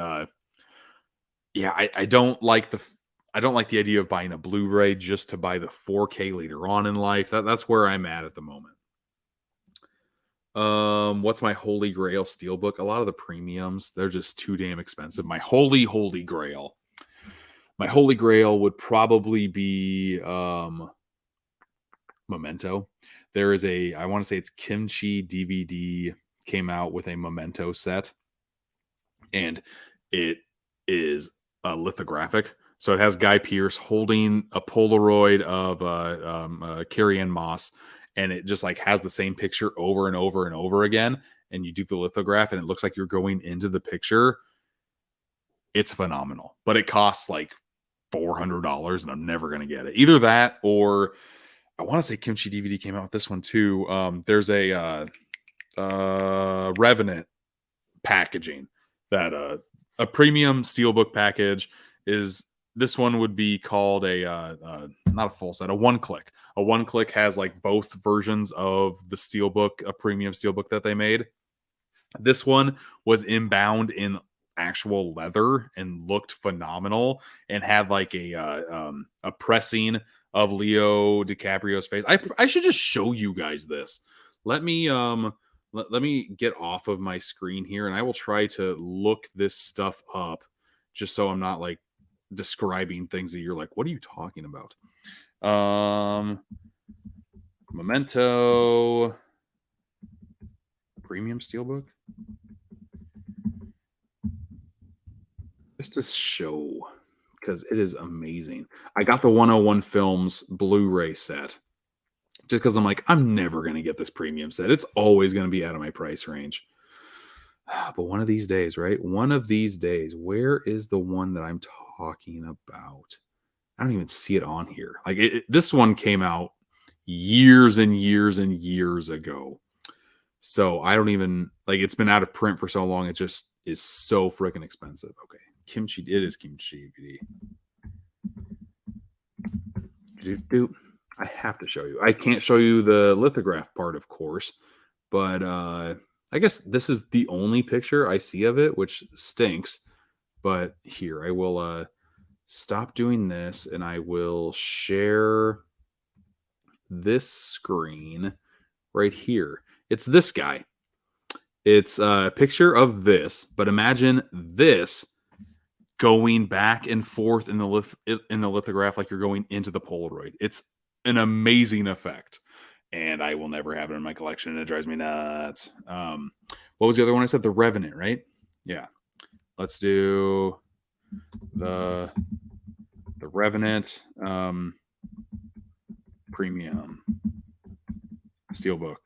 yeah, I don't like the idea of buying a Blu-ray just to buy the 4K later on in life. That's where I'm at the moment. What's my holy grail steelbook? A lot of the premiums, they're just too damn expensive. My holy grail. My holy grail would probably be Memento. There is I want to say it's Kimchi DVD came out with a Memento set, and it is lithographic. So it has Guy Pearce holding a Polaroid of Carrie Ann Moss, and it just like has the same picture over and over and over again. And you do the lithograph, and it looks like you're going into the picture. It's phenomenal, but it costs like $400, and I'm never gonna get it. Either that, or I want to say Kimchi DVD came out with this one too. There's a Revenant packaging that a premium steelbook package is. This one would be called not a full set, a one click. A one click has like both versions of the steelbook, a premium steelbook that they made. This one was inbound in actual leather and looked phenomenal, and had like a pressing of Leo DiCaprio's face. I should just show you guys this. Let me let me get off of my screen here, and I will try to look this stuff up, just so I'm not like describing things that you're like, what are you talking about? Memento premium steelbook, just to show, because it is amazing. I got the 101 Films Blu-ray set just because I'm like, I'm never going to get this premium set. It's always going to be out of my price range. But one of these days, right? One of these days, where is the one that I'm talking about? I don't even see it on here. Like this one came out years and years and years ago. So I don't even like, it's been out of print for so long. It just is so freaking expensive. Okay. It is Kimchi DVD. I have to show you. I can't show you the lithograph part, of course, but I guess this is the only picture I see of it, which stinks. But here, I will stop doing this, and I will share this screen right here. It's this guy. It's a picture of this, but imagine this going back and forth in the lithograph like you're going into the Polaroid. It's an amazing effect, and I will never have it in my collection, and it drives me nuts. What was the other one I said? The Revenant, right? Yeah. Let's do the Revenant premium steelbook.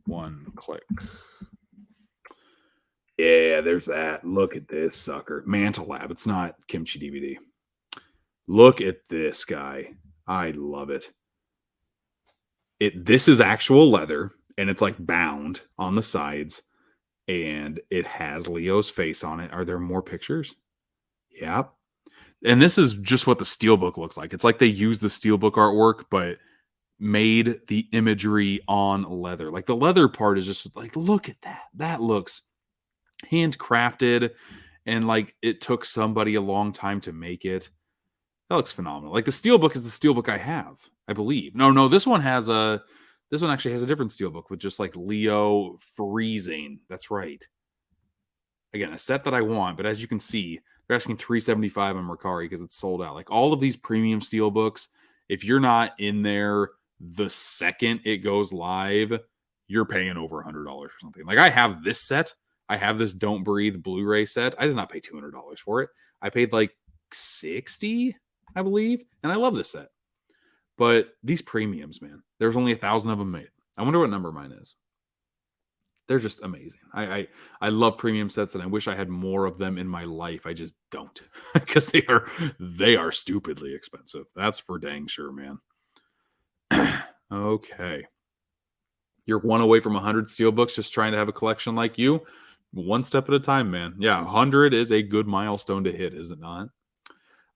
One click. Yeah, there's that. Look at this sucker. Mantle Lab. It's not Kimchi DVD. Look at this guy. I love it. This is actual leather, and it's like bound on the sides, and it has Leo's face on it. Are there more pictures? Yep. And this is just what the steelbook looks like. It's like they use the steelbook artwork, but made the imagery on leather. Like the leather part is just like, look at that. That looks handcrafted, and like it took somebody a long time to make it. That looks phenomenal. Like the steelbook is the steelbook I have, I believe. No, this one actually has a different steelbook with just like Leo freezing. That's right. Again, a set that I want, but as you can see, they're asking $375 on Mercari because it's sold out. Like all of these premium steelbooks, if you're not in there the second it goes live, you're paying over $100 for something. Like I have this set. I have this Don't Breathe Blu-ray set. I did not pay $200 for it. I paid like $60, I believe, and I love this set. But these premiums, man, there's only 1,000 of them made. I wonder what number mine is. They're just amazing. I love premium sets, and I wish I had more of them in my life. I just don't, because they are stupidly expensive. That's for dang sure, man. Okay. You're one away from 100 steelbooks just trying to have a collection like you. One step at a time, man. Yeah, 100 is a good milestone to hit, is it not?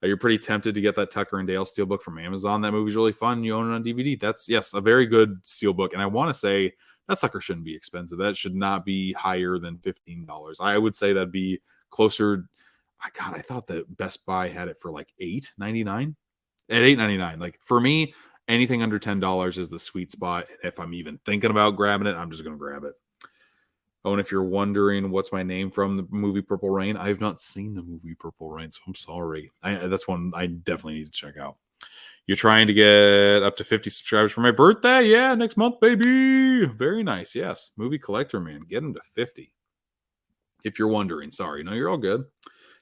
You're pretty tempted to get that Tucker and Dale Steelbook from Amazon. That movie's really fun. You own it on DVD. That's, yes, a very good Steelbook. And I want to say that sucker shouldn't be expensive. That should not be higher than $15. I would say that'd be closer. God, I thought that Best Buy had it for like $8.99. At $8.99, like for me, anything under $10 is the sweet spot. And if I'm even thinking about grabbing it, I'm just gonna grab it. Oh, and if you're wondering what's my name from the movie Purple Rain, I have not seen the movie Purple Rain, so I'm sorry. That's one I definitely need to check out. You're trying to get up to 50 subscribers for my birthday? Yeah, next month, baby. Very nice. Yes, movie collector man, get him to 50. If you're wondering, sorry, no, you're all good.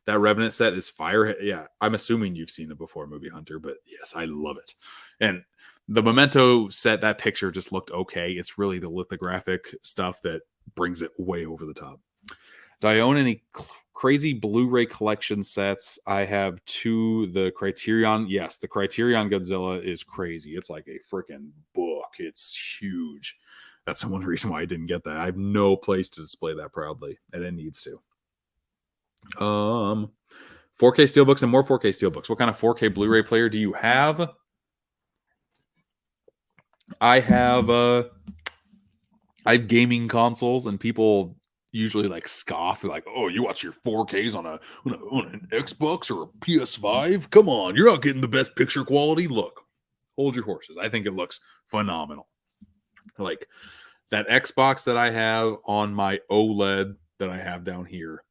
That Revenant set is fire. Yeah, I'm assuming you've seen it before, Movie Hunter, but yes, I love it. And the Memento set, that picture just looked okay. It's really the lithographic stuff that brings it way over the top. Do I own any crazy Blu-ray collection sets? I have two. The Criterion, yes, the Criterion Godzilla is crazy. It's like a freaking book. It's huge. That's one reason why I didn't get that. I have no place to display that proudly, and it needs to. 4K Steelbooks and more 4K Steelbooks. What kind of 4K Blu-ray player do you have? I have gaming consoles, and people usually like scoff, like, "Oh, you watch your 4Ks on an Xbox or a PS5? Come on, you're not getting the best picture quality." Look, hold your horses. I think it looks phenomenal. Like that Xbox that I have on my OLED that I have down here,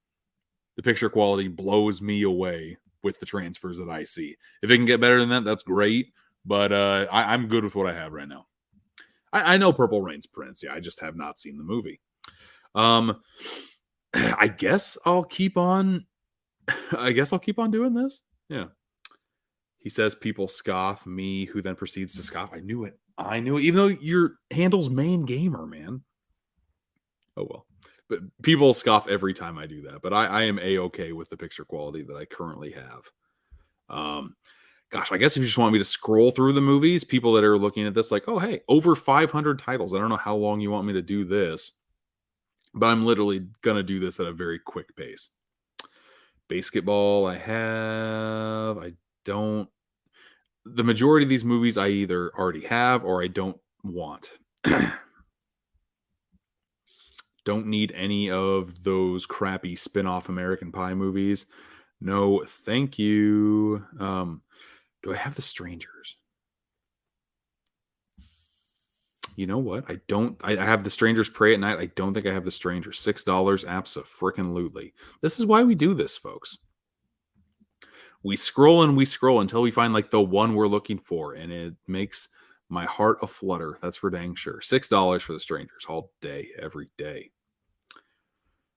the picture quality blows me away with the transfers that I see. If it can get better than that, that's great. But I'm good with what I have right now. I know Purple Rain's Prince. Yeah, I just have not seen the movie. I guess I'll keep on. I guess I'll keep on doing this. Yeah. He says people scoff, me who then proceeds to scoff. I knew it. Even though your handle's main gamer, man. Oh well. But people scoff every time I do that. But I am A-okay with the picture quality that I currently have. Gosh, I guess if you just want me to scroll through the movies, people that are looking at this like, oh, hey, over 500 titles. I don't know how long you want me to do this, but I'm literally going to do this at a very quick pace. Basketball, I have. I don't. The majority of these movies I either already have or I don't want. Don't need any of those crappy spin-off American Pie movies. No, thank you. Do I have The Strangers? You know what? I don't. I have The Strangers Pray at Night. I don't think I have The Strangers. $6, abso-frickin-lutely. This is why we do this, folks. We scroll and we scroll until we find like the one we're looking for, and it makes my heart a flutter. That's for dang sure. $6 for The Strangers all day, every day.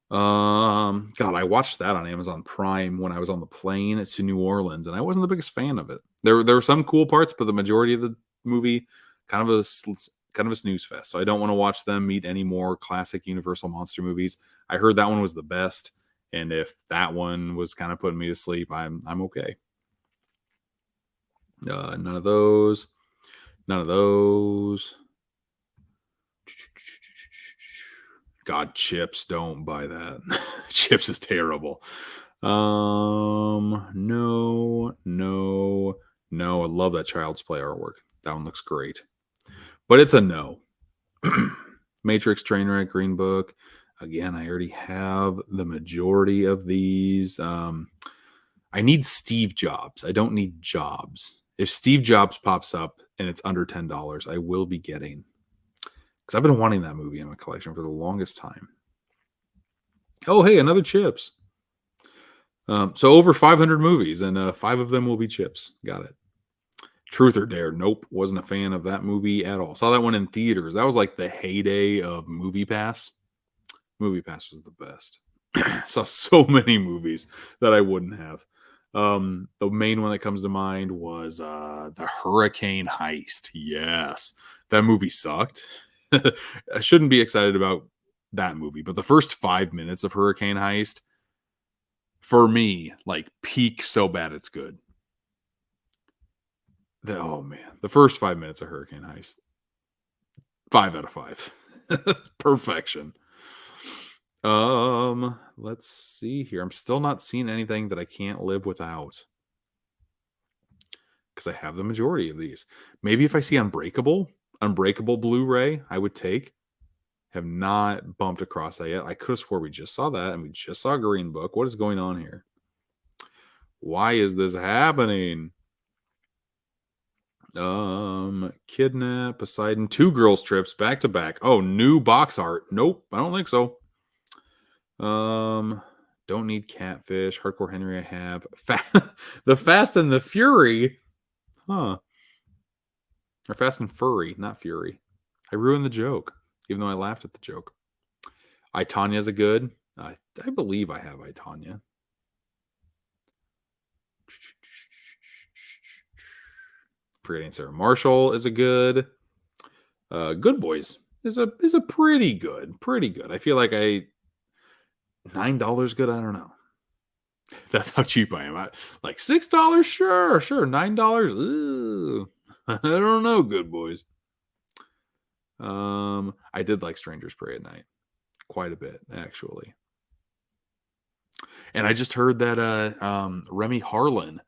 God, I watched that on Amazon Prime when I was on the plane to New Orleans, and I wasn't the biggest fan of it. There were some cool parts, but the majority of the movie kind of a snooze fest. So I don't want to watch them meet any more classic Universal monster movies. I heard that one was the best, and if that one was kind of putting me to sleep, I'm okay. None of those. None of those. God, Chips, don't buy that. Chips is terrible. No. I love that Child's Play artwork. That one looks great. But it's a no. Matrix, Trainwreck, Green Book. Again, I already have the majority of these. I need Steve Jobs. I don't need Jobs. If Steve Jobs pops up and it's under $10, I will be getting. Because I've been wanting that movie in my collection for the longest time. Oh, hey, another Chips. So over 500 movies, and 5 of them will be Chips. Got it. Truth or Dare. Nope. Wasn't a fan of that movie at all. Saw that one in theaters. That was like the heyday of Movie Pass. Movie Pass was the best. Saw so many movies that I wouldn't have. The main one that comes to mind was the Hurricane Heist. Yes. That movie sucked. I shouldn't be excited about that movie, but the first 5 minutes of Hurricane Heist, for me, like peak so bad it's good. Oh man, the first 5 minutes of Hurricane Heist, 5 out of 5, perfection. Let's see here. I'm still not seeing anything that I can't live without. Because I have the majority of these. Maybe if I see Unbreakable Blu-ray, I would take. Have not bumped across that yet. I could have swore we just saw that, and we just saw Green Book. What is going on here? Why is this happening? Kidnap, Poseidon, 2 girls trips back to back. Oh, new box art. Nope, I don't think so. Don't need Catfish, Hardcore Henry. I have the Fast and the Fury. Huh? Or Fast and Furry, not Fury. I ruined the joke, even though I laughed at the joke. I, Tanya's a good. I believe I have I, Tanya. Forgetting Sarah Marshall is a good. Good Boys is a pretty good. I feel like $9 good. I don't know. That's how cheap I am. Like $6, sure. $9. Ooh. I don't know, Good Boys. I did like Strangers Pray at Night quite a bit, actually. And I just heard that Remy Harlan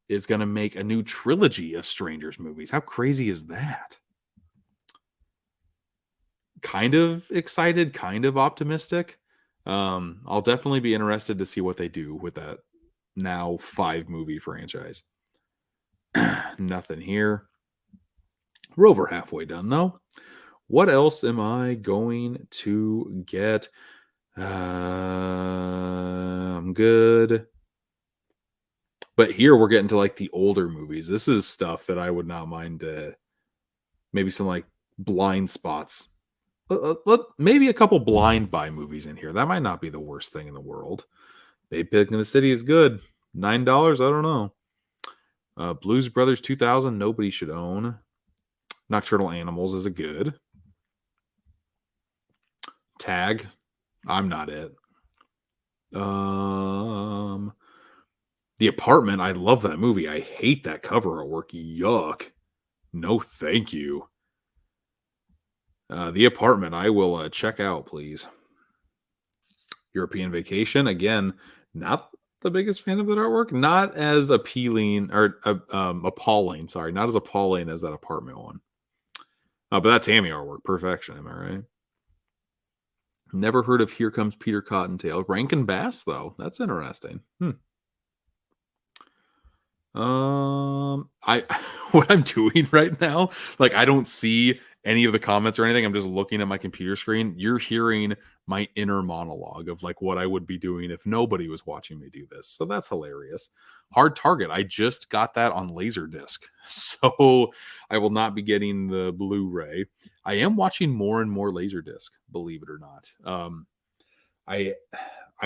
is going to make a new trilogy of Strangers movies. How crazy is that? Kind of excited, kind of optimistic. I'll definitely be interested to see what they do with that now 5-movie franchise. Nothing here. We're over halfway done, though. What else am I going to get? I'm good. But here we're getting to like the older movies. This is stuff that I would not mind. Maybe some like blind spots. Maybe a couple blind buy movies in here. That might not be the worst thing in the world. Babe Pig in the City is good. $9. I don't know. Blues Brothers 2000. Nobody should own. Nocturnal Animals is a good. Tag. I'm not it. The Apartment. I love that movie. I hate that cover artwork. Yuck. No, thank you. The Apartment. I will check out, please. European Vacation. Again, not the biggest fan of that artwork. Not as appealing or appalling. Sorry, not as appalling as that Apartment one. But that Tammy artwork, perfection. Am I right? Never heard of Here Comes Peter Cottontail. Rankin Bass, though. That's interesting. I what I'm doing right now, like I don't see any of the comments or anything. I'm just looking at my computer screen. You're hearing my inner monologue of like what I would be doing if nobody was watching me do this. So that's hilarious. Hard Target. I just got that on Laserdisc. So I will not be getting the Blu-ray. I am watching more and more Laserdisc, believe it or not. I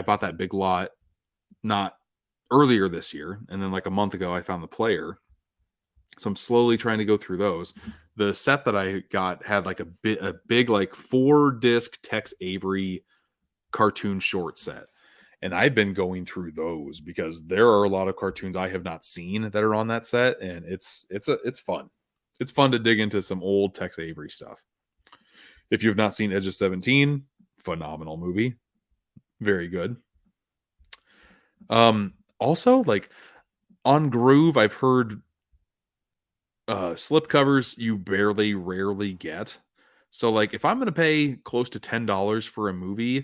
bought that Big Lot not earlier this year, and then like a month ago I found the player. So I'm slowly trying to go through those. The set that I got had like a big like 4-disc Tex Avery cartoon short set. And I've been going through those because there are a lot of cartoons I have not seen that are on that set, and it's fun. It's fun to dig into some old Tex Avery stuff. If you have not seen Edge of 17, phenomenal movie. Very good. Also, like on Groove, I've heard slip covers you rarely get. So like if I'm going to pay close to $10 for a movie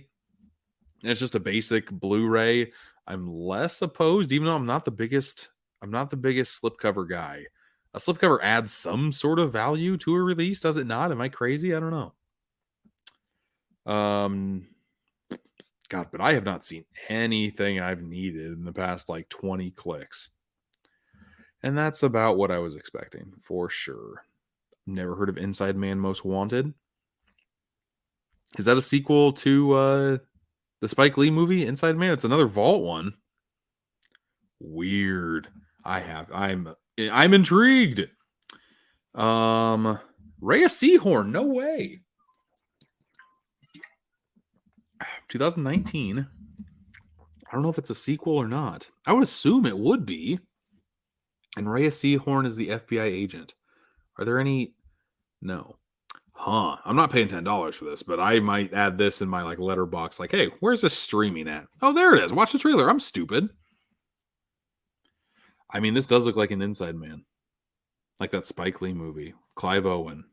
and it's just a basic Blu-ray, I'm less opposed, even though I'm not the biggest slipcover guy. A slipcover adds some sort of value to a release, does it not? Am I crazy? I don't know. God, but I have not seen anything I've needed in the past like 20 clicks. And that's about what I was expecting, for sure. Never heard of Inside Man Most Wanted. Is that a sequel to the Spike Lee movie, Inside Man? It's another Vault one. Weird. I'm intrigued. Rhea Seahorn, no way. 2019. I don't know if it's a sequel or not. I would assume it would be. And Rhea Seahorn is the FBI agent. Are there any? No. I'm not paying $10 for this, but I might add this in my like letterbox. Like, hey, where's this streaming at? Oh, there it is. Watch the trailer. I'm stupid. I mean, this does look like an Inside Man, like that Spike Lee movie, Clive Owen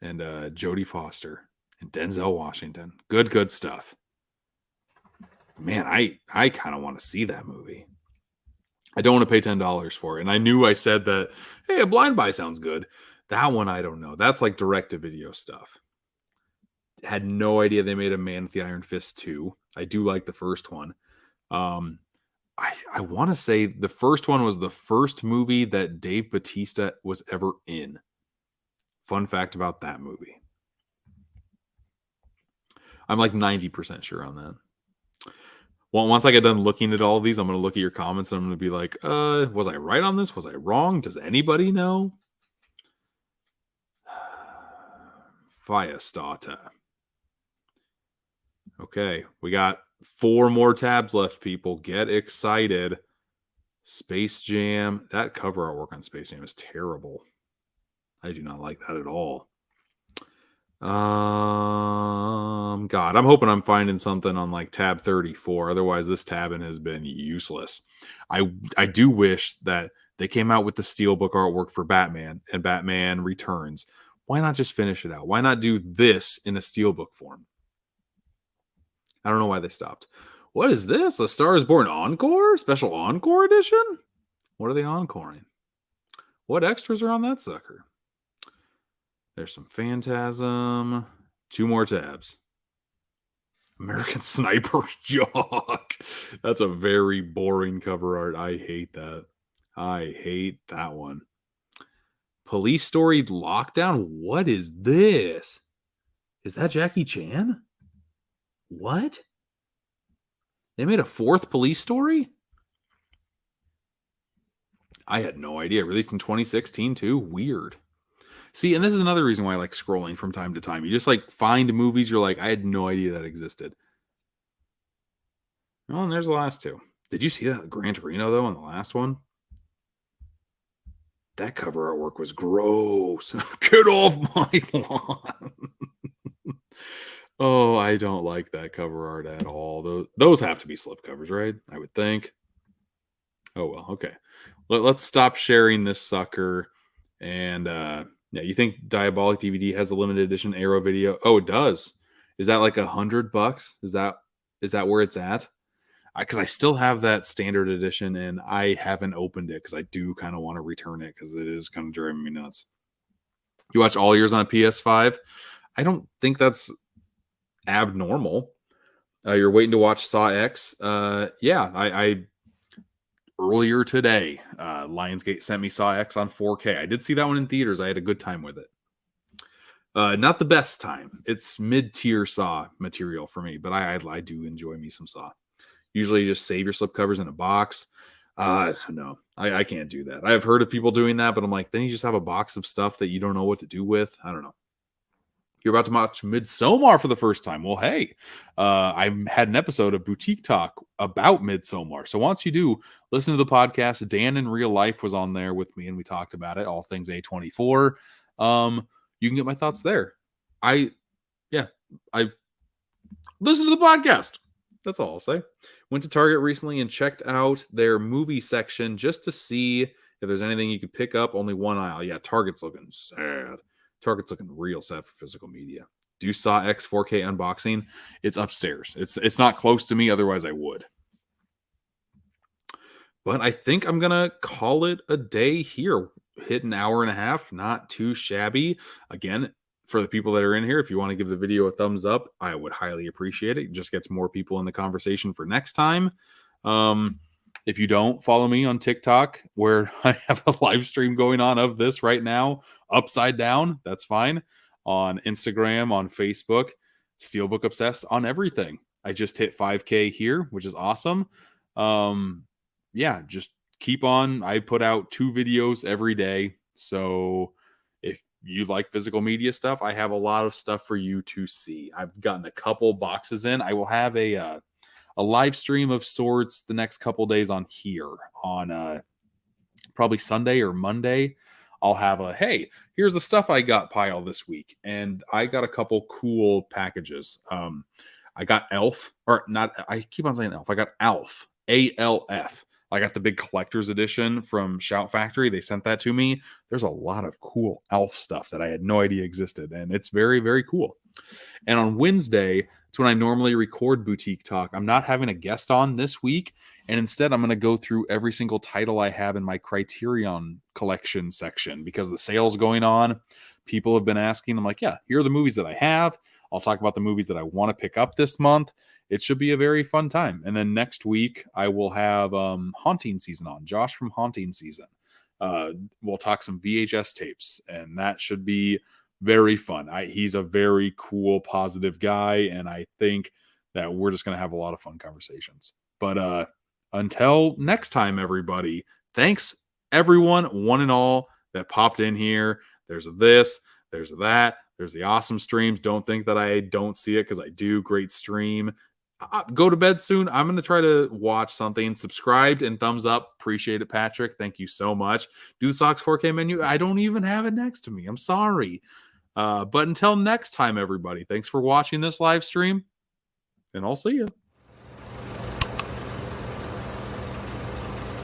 and Jodie Foster and Denzel Washington. Good stuff. Man, I kind of want to see that movie. I don't want to pay $10 for it. And I knew I said that, hey, a blind buy sounds good. That one, I don't know. That's like direct-to-video stuff. Had no idea they made a Man with the Iron Fist 2. I do like the first one. I want to say the first one was the first movie that Dave Bautista was ever in. Fun fact about that movie. I'm like 90% sure on that. Well, once I get done looking at all of these, I'm going to look at your comments and I'm going to be like, was I right on this? Was I wrong? Does anybody know? Firestarter. Okay, we got 4 more tabs left, people. Get excited. Space Jam. That cover artwork on Space Jam is terrible. I do not like that at all. God, I'm hoping I'm finding something on like tab 34. Otherwise, this tabbing has been useless. I do wish that they came out with the Steelbook artwork for Batman and Batman Returns. Why not just finish it out? Why not do this in a Steelbook form? I don't know why they stopped. What is this? A Star is Born Encore? Special Encore edition? What are they encoring? What extras are on that sucker? There's some Phantasm. 2 more tabs. American Sniper. Yuck. That's a very boring cover art. I hate that. I hate that one. Police Story Lockdown. What is this? Is that Jackie Chan? What? They made a 4th Police Story? I had no idea. Released in 2016 too. Weird. See, and this is another reason why I like scrolling from time to time. You just like find movies you're like, I had no idea that existed. Oh, and there's the last 2. Did you see that Gran Torino though on the last one? That cover artwork was gross. Get off my lawn. Oh, I don't like that cover art at all. Those have to be slipcovers, right? I would think. Oh, well, okay. Let's stop sharing this sucker. And yeah, you think Diabolic DVD has a limited edition Arrow video? Oh, it does. Is that like $100? Is that where it's at? Because I still have that standard edition and I haven't opened it because I do kind of want to return it because it is kind of driving me nuts. You watch all yours on PS5? I don't think that's abnormal. You're waiting to watch Saw X? Yeah, I earlier today, Lionsgate sent me Saw X on 4K. I did see that one in theaters. I had a good time with it. Not the best time. It's mid-tier Saw material for me, but I do enjoy me some Saw. Usually you just save your slipcovers in a box. No, I can't do that. I've heard of people doing that, but I'm like, then you just have a box of stuff that you don't know what to do with. I don't know. You're about to watch Midsommar for the first time. Well, hey, I had an episode of Boutique Talk about Midsommar. So once you do, listen to the podcast. Dan in real life was on there with me, and we talked about it, all things A24. You can get my thoughts there. I listen to the podcast. That's all I'll say. Went to Target recently and checked out their movie section just to see if there's anything you could pick up. Only one aisle. Yeah, Target's looking sad. Target's looking real sad for physical media. Do Saw X 4K unboxing? It's upstairs. It's not close to me. Otherwise, I would. But I think I'm going to call it a day here. Hit an hour and a half. Not too shabby. Again, for the people that are in here, if you want to give the video a thumbs up, I would highly appreciate it. It just gets more people in the conversation for next time. If you don't follow me on TikTok, where I have a live stream going on of this right now, upside down, that's fine. On Instagram, on Facebook, Steelbook Obsessed, on everything. I just hit 5K here, which is awesome. Yeah, just keep on. I put out 2 videos every day. So if you like physical media stuff, I have a lot of stuff for you to see. I've gotten a couple boxes in. I will have a live stream of sorts the next couple days on here on probably Sunday or Monday I'll have a, hey, here's the stuff I got pile this week. And I got a couple cool packages. I got Elf, or not, I keep on saying Elf. I got Alf, ALF. I got the big collector's edition from Shout Factory. They sent that to me. There's a lot of cool Elf stuff that I had no idea existed. And it's very, very cool. And on Wednesday, it's when I normally record Boutique Talk. I'm not having a guest on this week. And instead, I'm going to go through every single title I have in my Criterion collection section because the sale's going on. People have been asking. I'm like, yeah, here are the movies that I have. I'll talk about the movies that I want to pick up this month. It should be a very fun time. And then next week, I will have Haunting Season on. Josh from Haunting Season. We'll talk some VHS tapes, and that should be very fun. He's a very cool, positive guy, and I think that we're just going to have a lot of fun conversations. But until next time, everybody, thanks everyone, one and all, that popped in here. There's this, there's that, there's the awesome streams. Don't think that I don't see it because I do. Great stream. Go to bed soon. I'm going to try to watch something. Subscribed and thumbs up. Appreciate it, Patrick. Thank you so much. Do the Sox 4K menu. I don't even have it next to me. I'm sorry. But until next time, everybody, thanks for watching this live stream, and I'll see you.